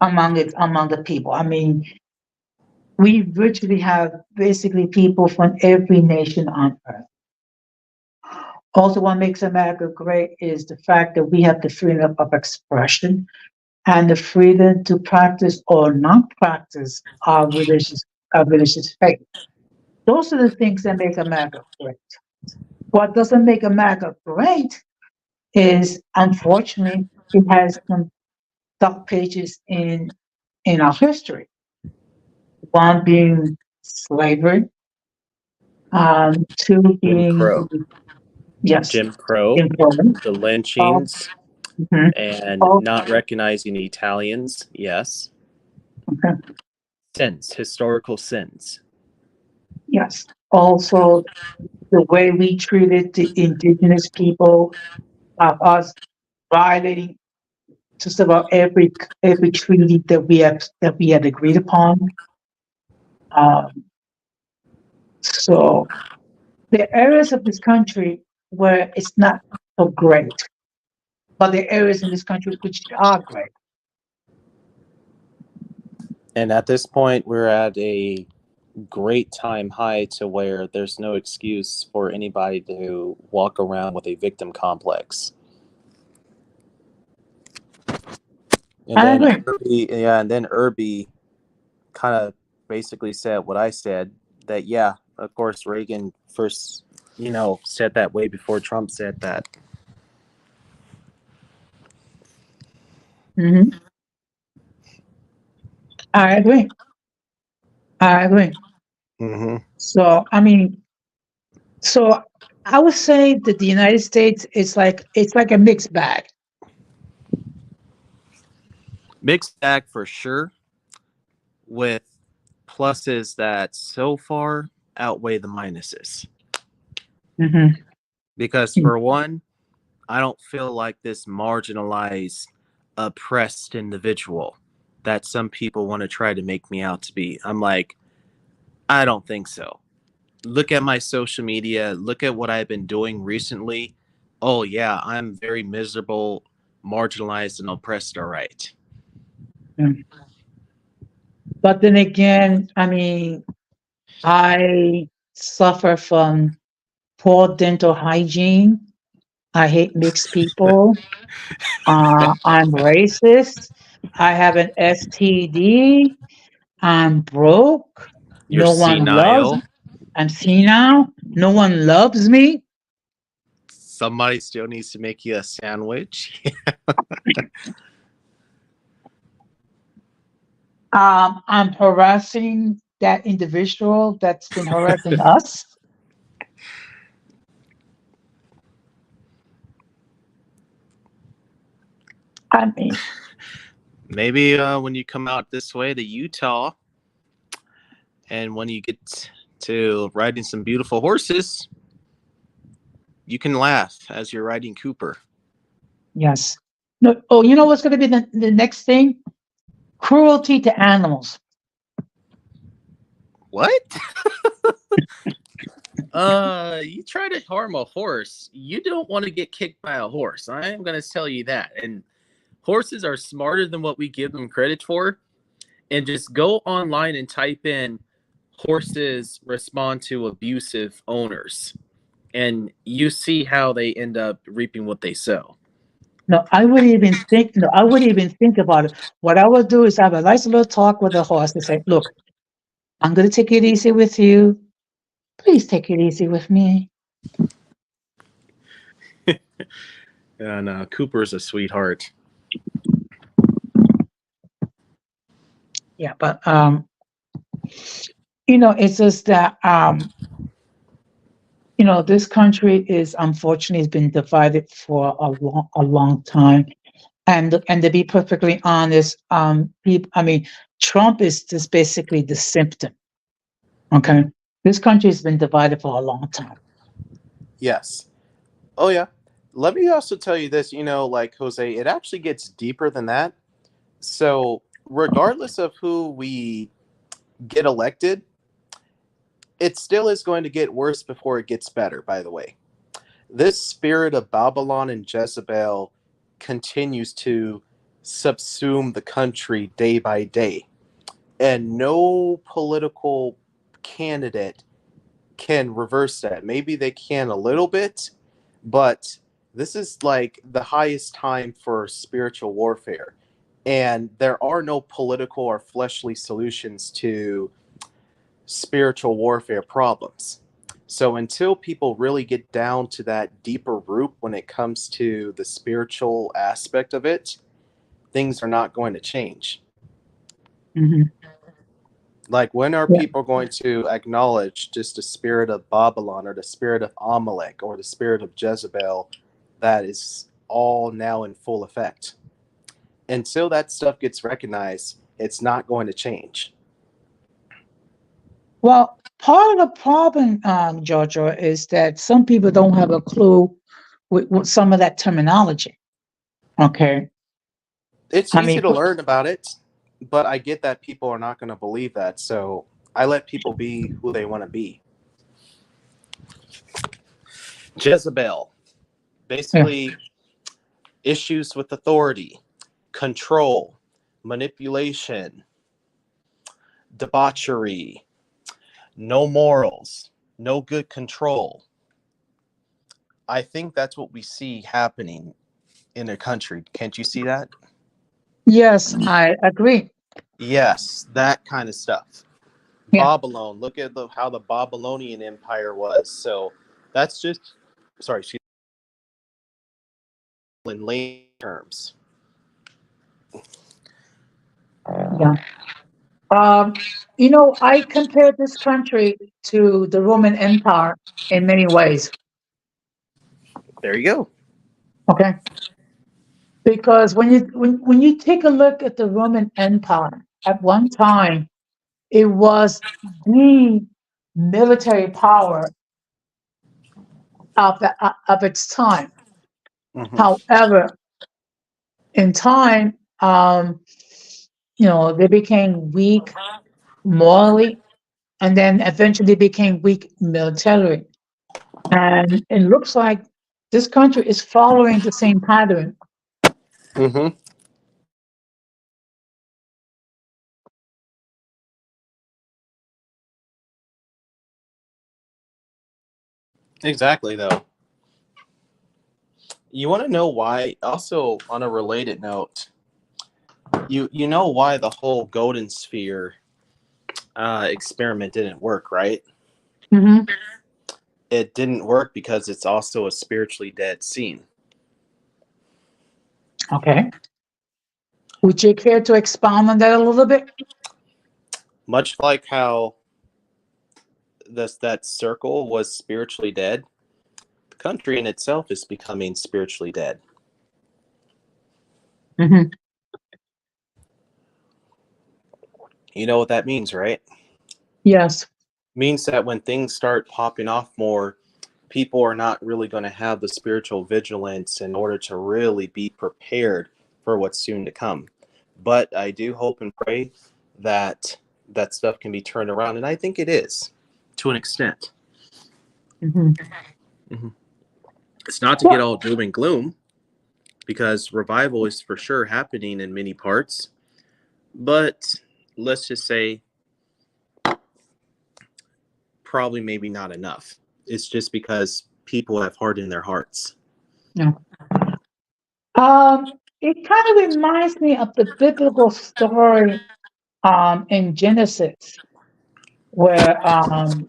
among the people. I mean, we virtually have basically people from every nation on earth. Also, what makes America great is the fact that we have the freedom of expression and the freedom to practice or not practice our religious faith. Those are the things that make America great. What doesn't make America great is, unfortunately, it has some dark pages in our history. One being slavery, two Jim being, Crow. yes, Jim Crow, employment. the Oh, lynchings, mhm. and Oh, not recognizing Italians. Yes. okay. Sins, historical sins. Yes. Also, the way we treated the indigenous people, of us violating just about every treaty that we had agreed upon. Um, so the areas of this country. where it's not so great, but there are areas in this country which are great. And at this point, we're at a great time high to where there's no excuse for anybody to walk around with a victim complex. And I then agree. Irby kind of basically said what I said, that yeah, of course Reagan first, said that way before Trump said that. Hmm. I agree. I agree. Mm-hmm. So I mean, so I would say that the United States is like it's like a mixed bag. Mixed bag for sure, with pluses that so far outweigh the minuses. Hmm. Because for one, I don't feel like this marginalized, oppressed individual that some people want to try to make me out to be. I'm like, I don't think so. Look at my social media, look at what I've been doing recently. Oh yeah, I'm very miserable, marginalized, and oppressed, all right. But then again, I mean, I suffer from poor dental hygiene. I hate mixed people. I'm racist. I have an STD. I'm broke. You're No one loves. senile. I'm senile. No one loves me. Somebody still needs to make you a sandwich. I'm harassing that individual that's been harassing us. I mean, Maybe when you come out this way to Utah, and when you get to riding some beautiful horses, you can laugh as you're riding Cooper. yes. No. Oh, you know what's going to be the next thing? Cruelty to animals. What? You try to harm a horse, you don't want to get kicked by a horse. I am going to tell you that. And horses are smarter than what we give them credit for. And just go online and type in horses respond to abusive owners, and you see how they end up reaping what they sow. No, I wouldn't even think. No, I wouldn't even think about it. What I would do is have a nice little talk with the horse and say, "Look, I'm going to take it easy with you. Please take it easy with me." And Cooper's a sweetheart. Yeah, but it's just that this country is unfortunately has been divided for a long time. And to be perfectly honest, I mean, Trump is just basically the symptom. Okay, this country has been divided for a long time. Yes. Oh yeah. Let me also tell you this, like Jose, it actually gets deeper than that. So regardless of who we get elected, it still is going to get worse before it gets better, by the way. This spirit of Babylon and Jezebel continues to subsume the country day by day. And no political candidate can reverse that. Maybe they can a little bit, but this is like the highest time for spiritual warfare. And there are no political or fleshly solutions to spiritual warfare problems. So until people really get down to that deeper root when it comes to the spiritual aspect of it, things are not going to change. Mhm. Like, when are Yeah. people going to acknowledge just the spirit of Babylon or the spirit of Amalek or the spirit of Jezebel that is all now in full effect? Until that stuff gets recognized, it's not going to change. Well, part of the problem, Jojo, is that some people don't have a clue with some of that terminology. Okay. It's I easy mean, to learn about it, but I get that people are not going to believe that. So I let people be who they want to be. Jezebel, Yeah. basically issues with authority, control, manipulation, debauchery, no morals, no good control. I think that's what we see happening in a country. Can't you see that? Yes, I agree. Yes, that kind of stuff. Yeah. Babylon, look at how the Babylonian Empire was. So that's just, sorry, excuse me, in lay terms. Yeah. I compare this country to the Roman Empire in many ways. There you go. Okay. Because when you take a look at the Roman Empire, at one time it was the military power of its time. Hmm. However, in time, they became weak morally, and then eventually became weak militarily. And it looks like this country is following the same pattern. Hmm. Exactly, though. You want to know why? Also, on a related note, you know why the whole golden sphere experiment didn't work, right? Hmm. It didn't work because it's also a spiritually dead scene. Okay. Would you care to expound on that a little bit? Much like how that circle was spiritually dead, the country in itself is becoming spiritually dead. Hmm. You know what that means, right? Yes. Means that when things start popping off more, people are not really going to have the spiritual vigilance in order to really be prepared for what's soon to come. But I do hope and pray that that stuff can be turned around, and I think it is to an extent. Hmm. Mhm. It's not to get Well, all doom and gloom, because revival is for sure happening in many parts, but let's just say probably maybe not enough. It's just because people have hardened their hearts. no. It kind of reminds me of the biblical story in Genesis, where um,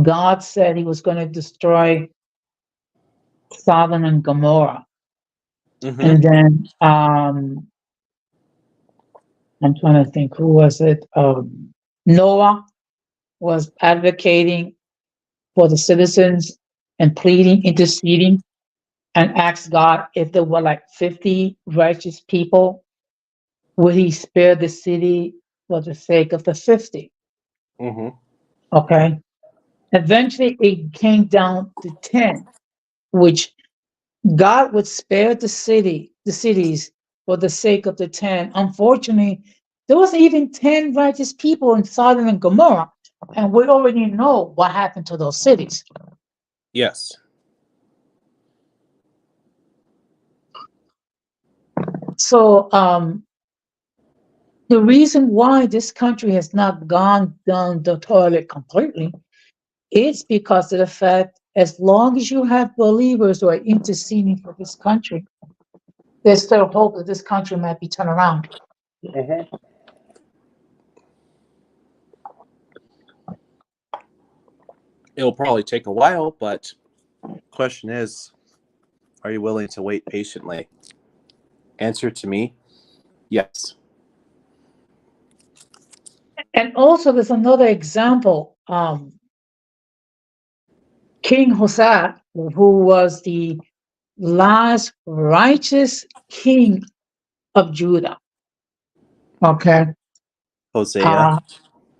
God said He was going to destroy Sodom and Gomorrah, Mm-hmm. and then I'm trying to think, who was it? Noah was advocating for the citizens and pleading, interceding, and asked God if there were like 50 righteous people, would He spare the city for the sake of the 50? Mm-hmm. Okay. Eventually, it came down to 10, which God would spare the cities for the sake of the 10. Unfortunately, there wasn't even 10 righteous people in Sodom and Gomorrah. And we already know what happened to those cities. Yes. So the reason why this country has not gone down the toilet completely is because of the fact as long as you have believers who are interceding for this country, there's still hope that this country might be turned around. Mm-hmm. It'll probably take a while, but question is, are you willing to wait patiently? Answer to me, yes. And also, there's another example. King Hosea, who was the last righteous king of Judah. Okay. Hosea. Uh,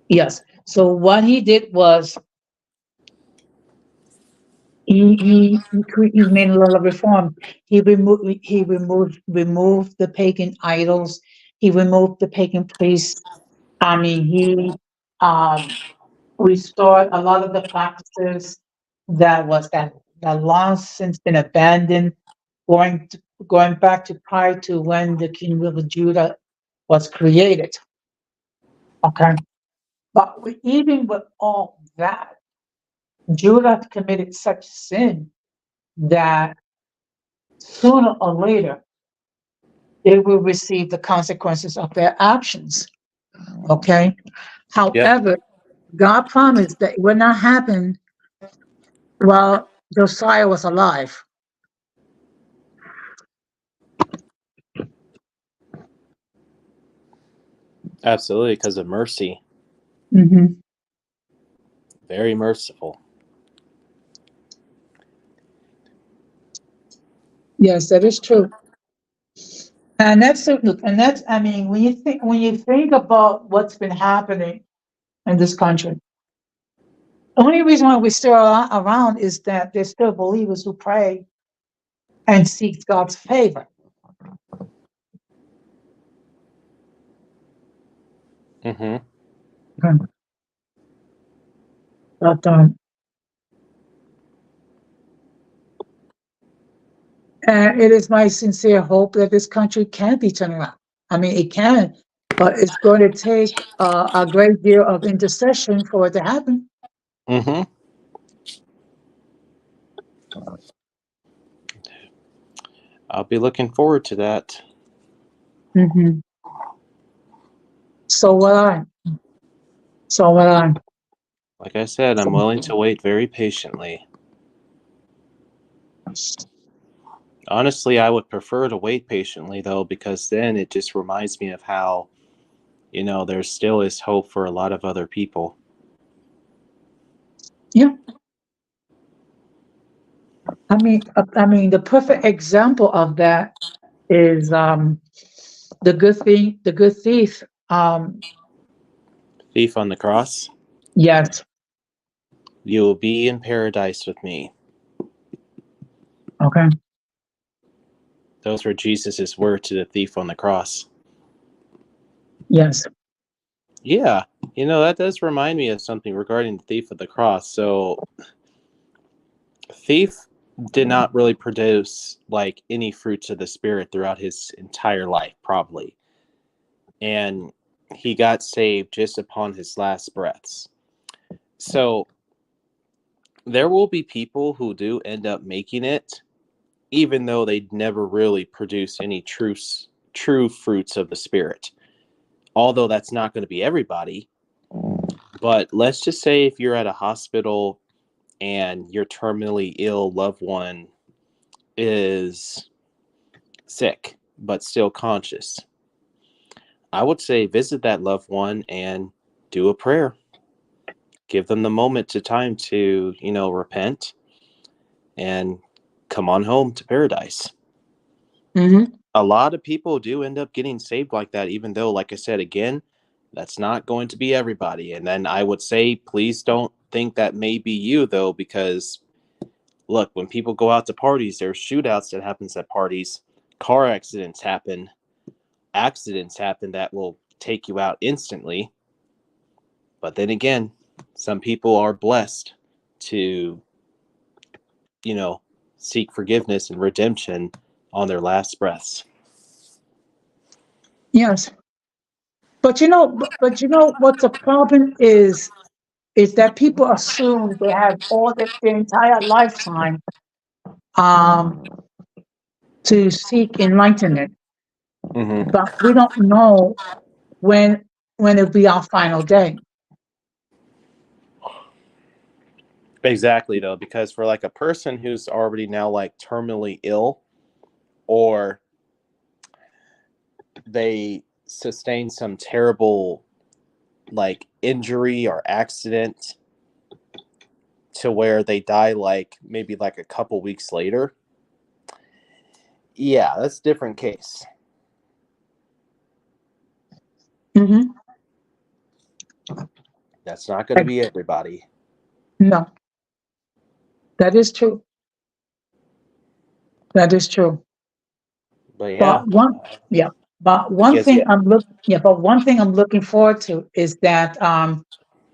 yes. So what he did was he made a lot of reform. He removed the pagan idols. He removed the pagan priests. I mean, he um, restored a lot of the practices that long since been abandoned, going back to prior to when the kingdom of Judah was created. Okay, but even with all that, Judah committed such sin that sooner or later they will receive the consequences of their actions. Okay, Yep. however, God promised that it would not happen while Josiah was alive. Absolutely, because of mercy. Hmm. Very merciful. Yes, that is true. And look, and that's, I mean, when you think about what's been happening in this country, the only reason why we're still around is that there's still believers who pray and seek God's favor. Mm-hmm. Hmm. But and it is my sincere hope that this country can be turned around. I mean, it can, but it's going to take a great deal of intercession for it to happen. Mm-hmm. I'll be looking forward to that. Hmm. So will I. So will I. Like I said, I'm willing to wait very patiently. Honestly, I would prefer to wait patiently, though, because then it just reminds me of how, there still is hope for a lot of other people. Yeah. I mean, the perfect example of that is the good thief. Thief on the cross, Yes. you will be in paradise with me. Okay. Those were Jesus' words to the thief on the cross. Yes. Yeah, that does remind me of something regarding the thief of the cross. So, thief did not really produce like any fruits of the spirit throughout his entire life, probably. And he got saved just upon his last breaths. So, there will be people who do end up making it, even though they never really produce any true fruits of the spirit. Although that's not going to be everybody. But let's just say if you're at a hospital and your terminally ill loved one is sick but still conscious, I would say visit that loved one and do a prayer. Give them the moment to time to, repent and come on home to paradise. Hmm. A lot of people do end up getting saved like that, even though, like I said, again, that's not going to be everybody. And then I would say, please don't think that may be you, though, because look, when people go out to parties, there's shootouts that happens at parties, car accidents happen that will take you out instantly. But then again, some people are blessed to, you know, seek forgiveness and redemption on their last breaths. Yes. But what the problem is that people assume they have all their entire lifetime um to seek enlightenment, Mm-hmm. but we don't know when it'll be our final day. Exactly, though, because for like a person who's already now like terminally ill, or they sustain some terrible like injury or accident to where they die like maybe like a couple weeks later, yeah, that's a different case. Hmm. That's not going to be everybody. No, that is true. That is true. But yeah, But one, yeah. But I one guess thing I'm looking forward to is that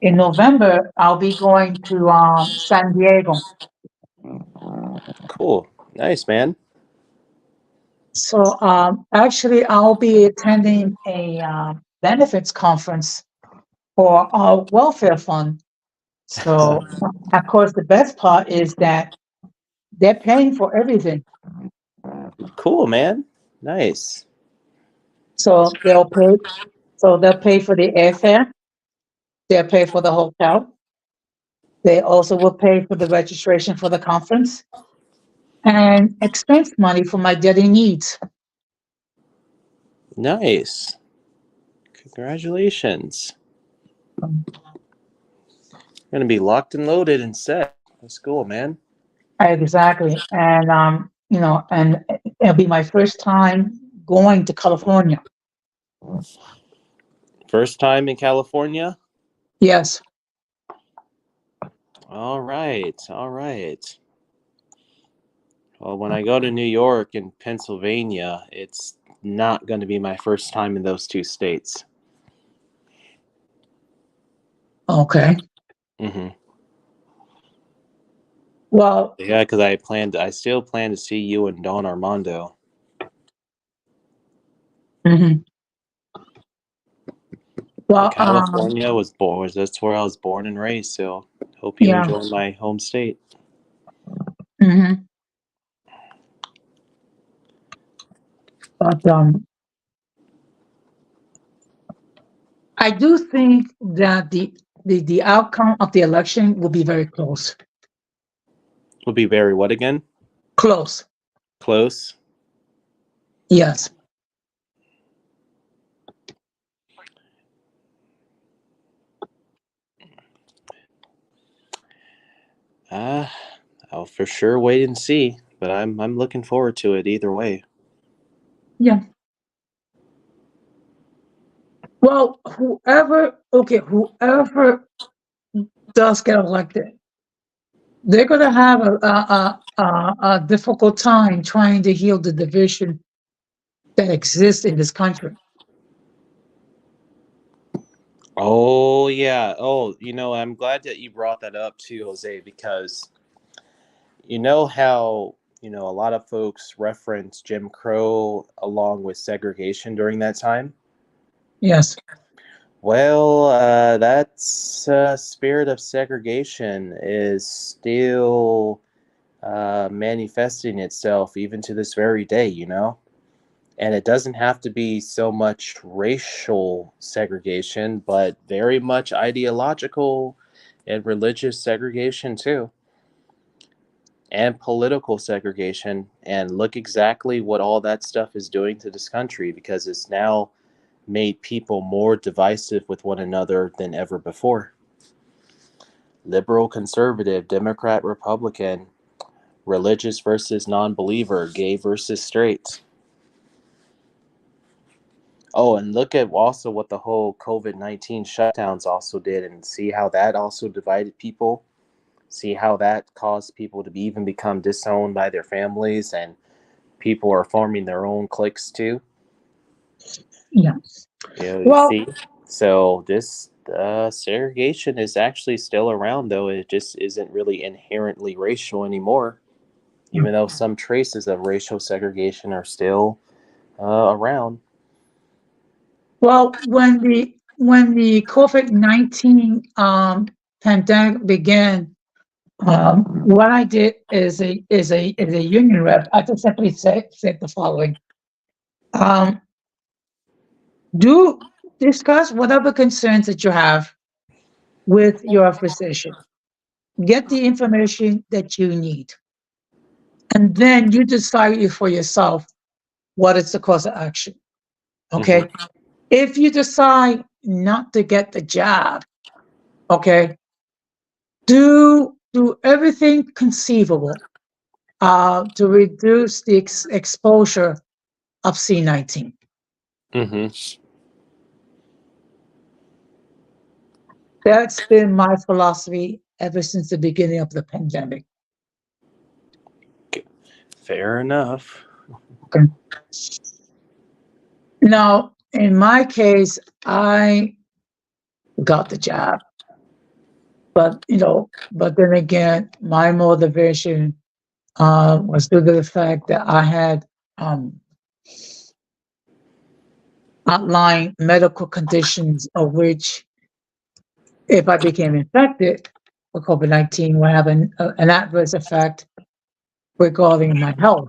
in November, I'll be going to San Diego. Cool. Nice, man. So actually, I'll be attending a benefits conference for our welfare fund. So, of course, the best part is that they're paying for everything. Cool, man. Nice. So they'll pay. So they'll pay for the airfare. They'll pay for the hotel. They also will pay for the registration for the conference and expense money for my daily needs. Nice. Congratulations. You're gonna be locked and loaded and set. That's cool, man. Exactly. And and it'll be my first time going to California. First time in California? Yes. All right. All right. Well, when I go to New York and Pennsylvania, it's not going to be my first time in those two states. Okay. Mm-hmm. Well, Yeah, because I still plan to see you and Don Armando. mhm. And Well, California that's where I was born and raised, so hope you yeah. enjoy my home state. Hmm. But I do think that the outcome of the election will be very close. Will be very what again? Close. Close. Yes. Uh, I'll for sure wait and see, but I'm looking forward to it either way. Yeah. Well, whoever does get elected, they're going to have a difficult time trying to heal the division that exists in this country. Oh yeah. Oh, I'm glad that you brought that up too, Jose, because you know how, a lot of folks reference Jim Crow along with segregation during that time? Yes. Well, that spirit of segregation is still manifesting itself even to this very day. And it doesn't have to be so much racial segregation, but very much ideological and religious segregation too, and political segregation. And look exactly what all that stuff is doing to this country, because it's now made people more divisive with one another than ever before. Liberal, conservative, Democrat, Republican, religious versus non-believer, gay versus straight. Oh, and look at also what the whole COVID-19 shutdowns also did, and see how that also divided people. See how that caused people to even become disowned by their families, and people are forming their own cliques too. Yeah. You Well, see? So this segregation is actually still around, though it just isn't really inherently racial anymore, even though some traces of racial segregation are still around. well, when the COVID-19 pandemic began, what I did is a union rep. I just simply said the following: um, do discuss whatever concerns that you have with your physician. Get the information that you need, and then you decide for yourself what is the course of action. Mm-hmm. Okay. If you decide not to get the job, okay, do everything conceivable to reduce the exposure of C-19. Mm-hmm. That's been my philosophy ever since the beginning of the pandemic. Fair enough. Okay. Now, in my case, I got the job. But but then again, my motivation was due to the fact that I had outlined medical conditions of which, if I became infected with COVID-19, would have an adverse effect regarding my health.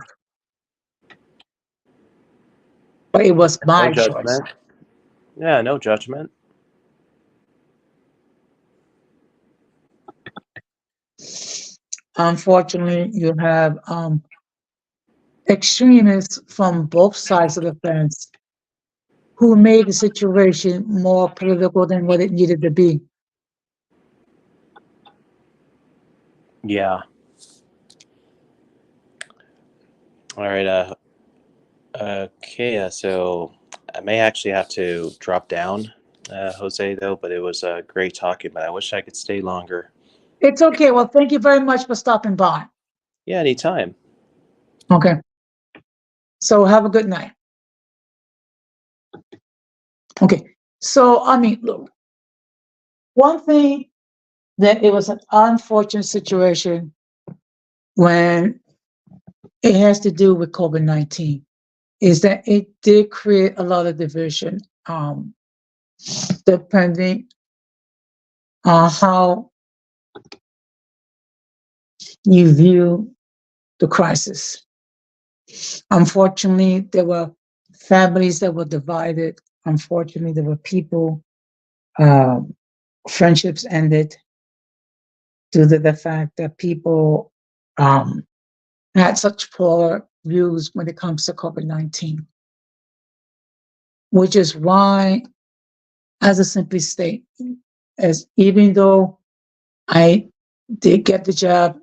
But it was No my choice. judgment. Yeah, no judgment. Unfortunately, you have extremists from both sides of the fence who made the situation more political than what it needed to be. Yeah. All right. Okay. So I may actually have to drop down, Jose, though. But it was great talking. But I wish I could stay longer. It's okay. Well, thank you very much for stopping by. Yeah, anytime. Okay. So have a good night. Okay. So, I mean, look, one thing that it was an unfortunate situation when it has to do with COVID-19 is that it did create a lot of division, depending on how you view the crisis. Unfortunately, there were families that were divided. Unfortunately, there were people, friendships ended due to the fact that people had such poor views when it comes to COVID-19, which is why, as a simply state, as even though I did get the job,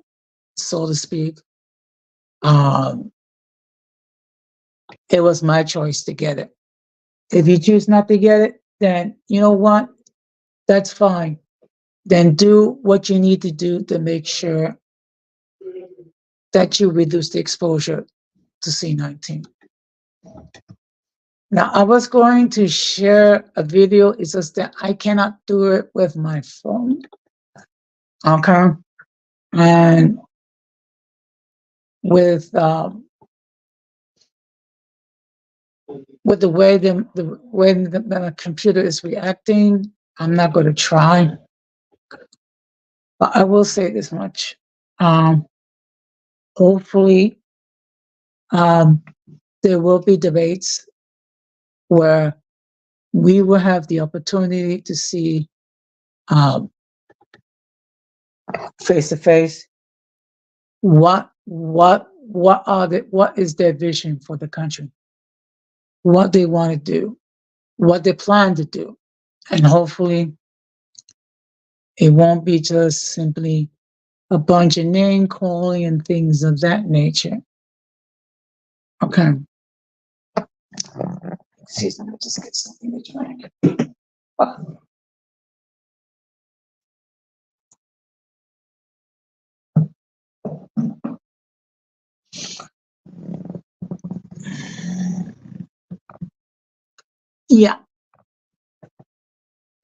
so to speak, um, it was my choice to get it. If you choose not to get it, then you know what? That's fine. Then do what you need to do to make sure that you reduce the exposure to C19. Now, I was going to share a video. It's just that I cannot do it with my phone. Okay. And with the way the computer is reacting, I'm not going to try. But I will say this much. Hopefully, there will be debates where we will have the opportunity to see face to face what is their vision for the country, what they want to do, what they plan to do, and hopefully it won't be just simply a bunch of name calling and things of that nature. Okay. Excuse me, let me just get something to drink. Yeah,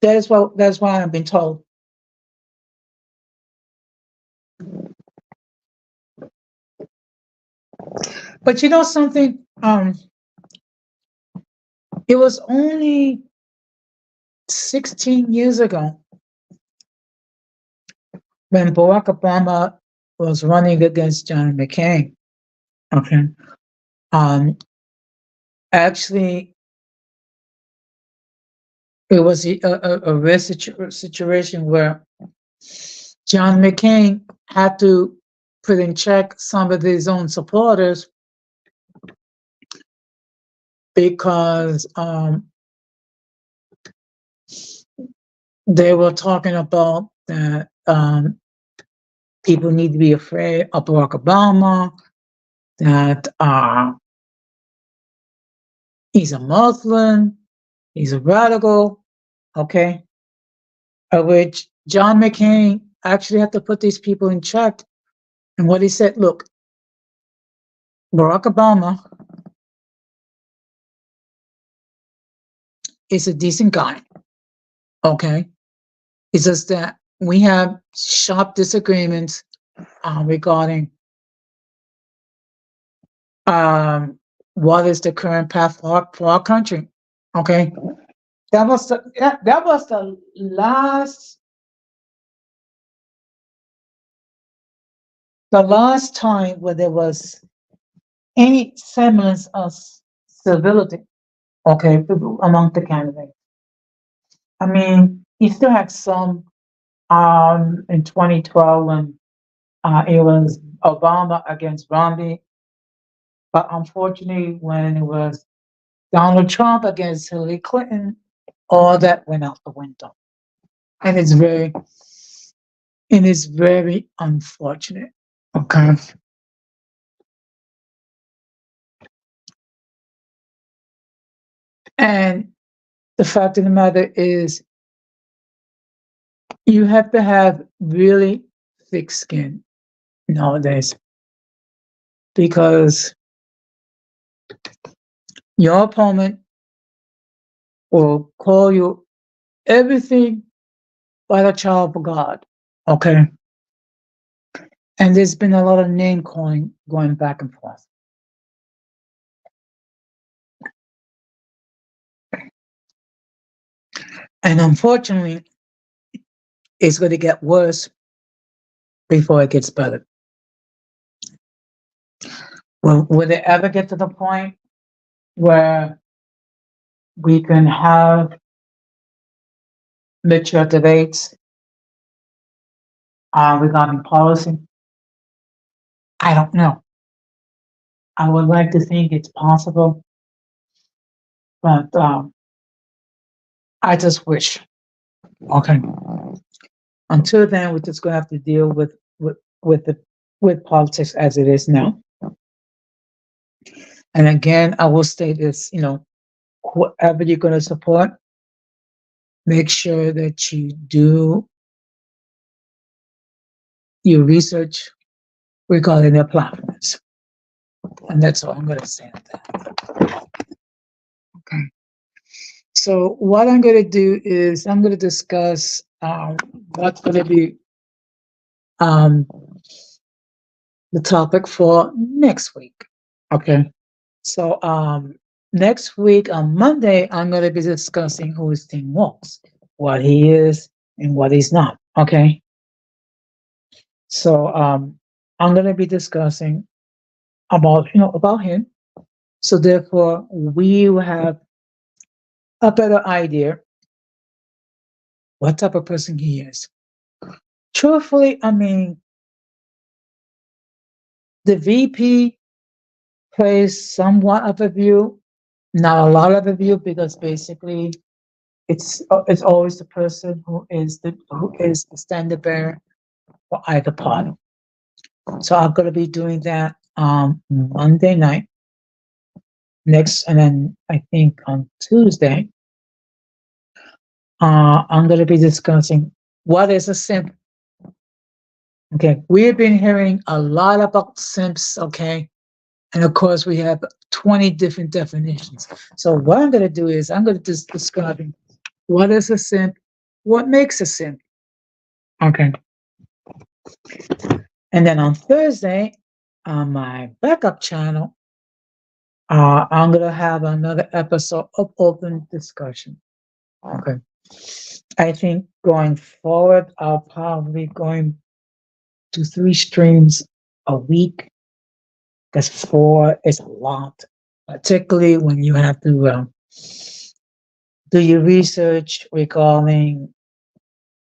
that's what I've been told. But you know something? It was only 16 years ago when Barack Obama was running against John McCain. Okay. Actually, it was a rare situation where John McCain had to put in check some of his own supporters because they were talking about that people need to be afraid of Barack Obama, that he's a Muslim, he's a radical, okay? Of which John McCain actually had to put these people in check. And what he said, look, Barack Obama is a decent guy, okay? It's just that we have sharp disagreements regarding what is the current path for our country. Okay, that was the last time where there was any semblance of civility. Okay, among the candidates. I mean, you still had some in 2012 when it was Obama against Romney, but unfortunately, when it was Donald Trump against Hillary Clinton, all that went out the window, and it is very unfortunate. Okay, and the fact of the matter is, you have to have really thick skin nowadays because your opponent will call you everything but a child of God. Okay. And there's been a lot of name calling going back and forth. And unfortunately, it's going to get worse before it gets better. Will it ever get to the point where we can have mature debates regarding policy? I don't know. I would like to think it's possible, but I just wish. Okay. Until then, we're just going to have to deal with politics as it is now. And again, I will state this: whoever you're going to support, make sure that you do your research regarding their platforms. And that's all I'm going to say on that. Okay. So what I'm going to do is I'm going to discuss what's going to be the topic for next week. Okay. So next week on Monday, I'm going to be discussing who is Tim Walz, what he is and what he's not. Okay. So I'm going to be discussing about him. So therefore, we will have a better idea what type of person he is. Truthfully, I mean, the VP plays somewhat of a view, not a lot of a view, because basically it's always the person who is the standard bearer for either party. So I'm going to be doing that Monday night next, and then I think on Tuesday, I'm going to be discussing what is a simp. Okay, we've been hearing a lot about simps. Okay, and of course we have 20 different definitions. So what I'm going to do is I'm going to just describe what is a simp, what makes a simp. Okay, and then on Thursday on my backup channel, I'm going to have another episode of open discussion. Okay. I think going forward, I'll probably going to 3 streams a week. Because 4 is a lot, particularly when you have to do your research regarding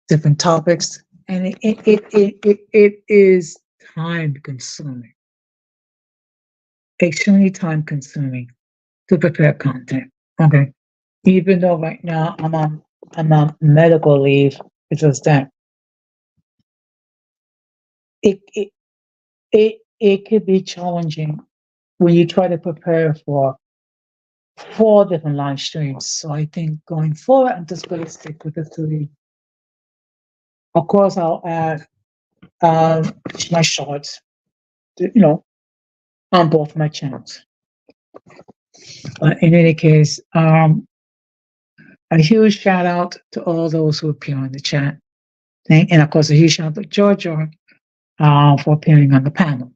different topics, and it is time consuming, extremely time consuming to prepare content. Okay, even though right now I'm on medical leave, because that it it it could be challenging when you try to prepare for 4 different live streams. So I think going forward, I'm just going to stick with the 3. Of course, I'll add my shorts, on both my channels. But in any case, a huge shout out to all those who appear in the chat. And of course, a huge shout out to Georgia for appearing on the panel.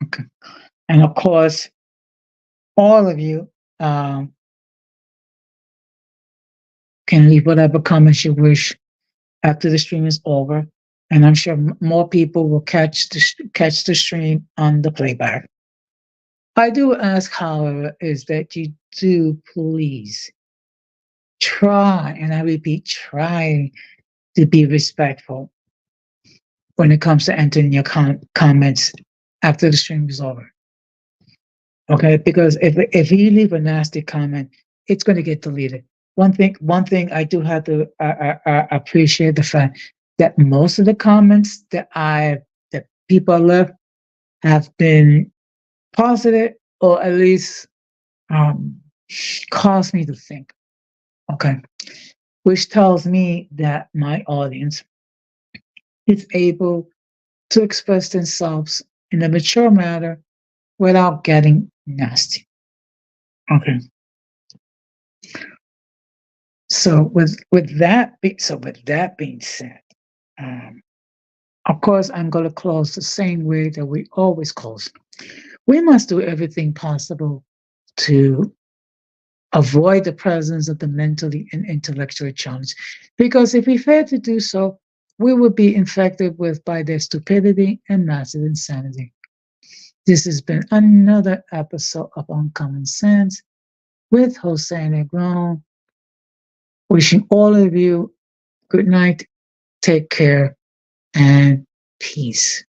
Okay. And of course, all of you can leave whatever comments you wish after the stream is over. And I'm sure more people will catch the stream on the playback. I do ask, however, is that you do please try, and I repeat, try to be respectful when it comes to entering your comments after the stream is over. Okay, because if you leave a nasty comment, it's going to get deleted. One thing I do have to appreciate the fact that most of the comments that people left have been positive, or at least caused me to think. Okay, which tells me that my audience is able to express themselves in a mature manner without getting nasty. Okay. So with that being said, of course, I'm going to close the same way that we always close. We must do everything possible to avoid the presence of the mentally and intellectually challenged, because if we fail to do so, we will be infected by their stupidity and massive insanity. This has been another episode of Uncommon Sense with Jose Negron. Wishing all of you good night, take care, and peace.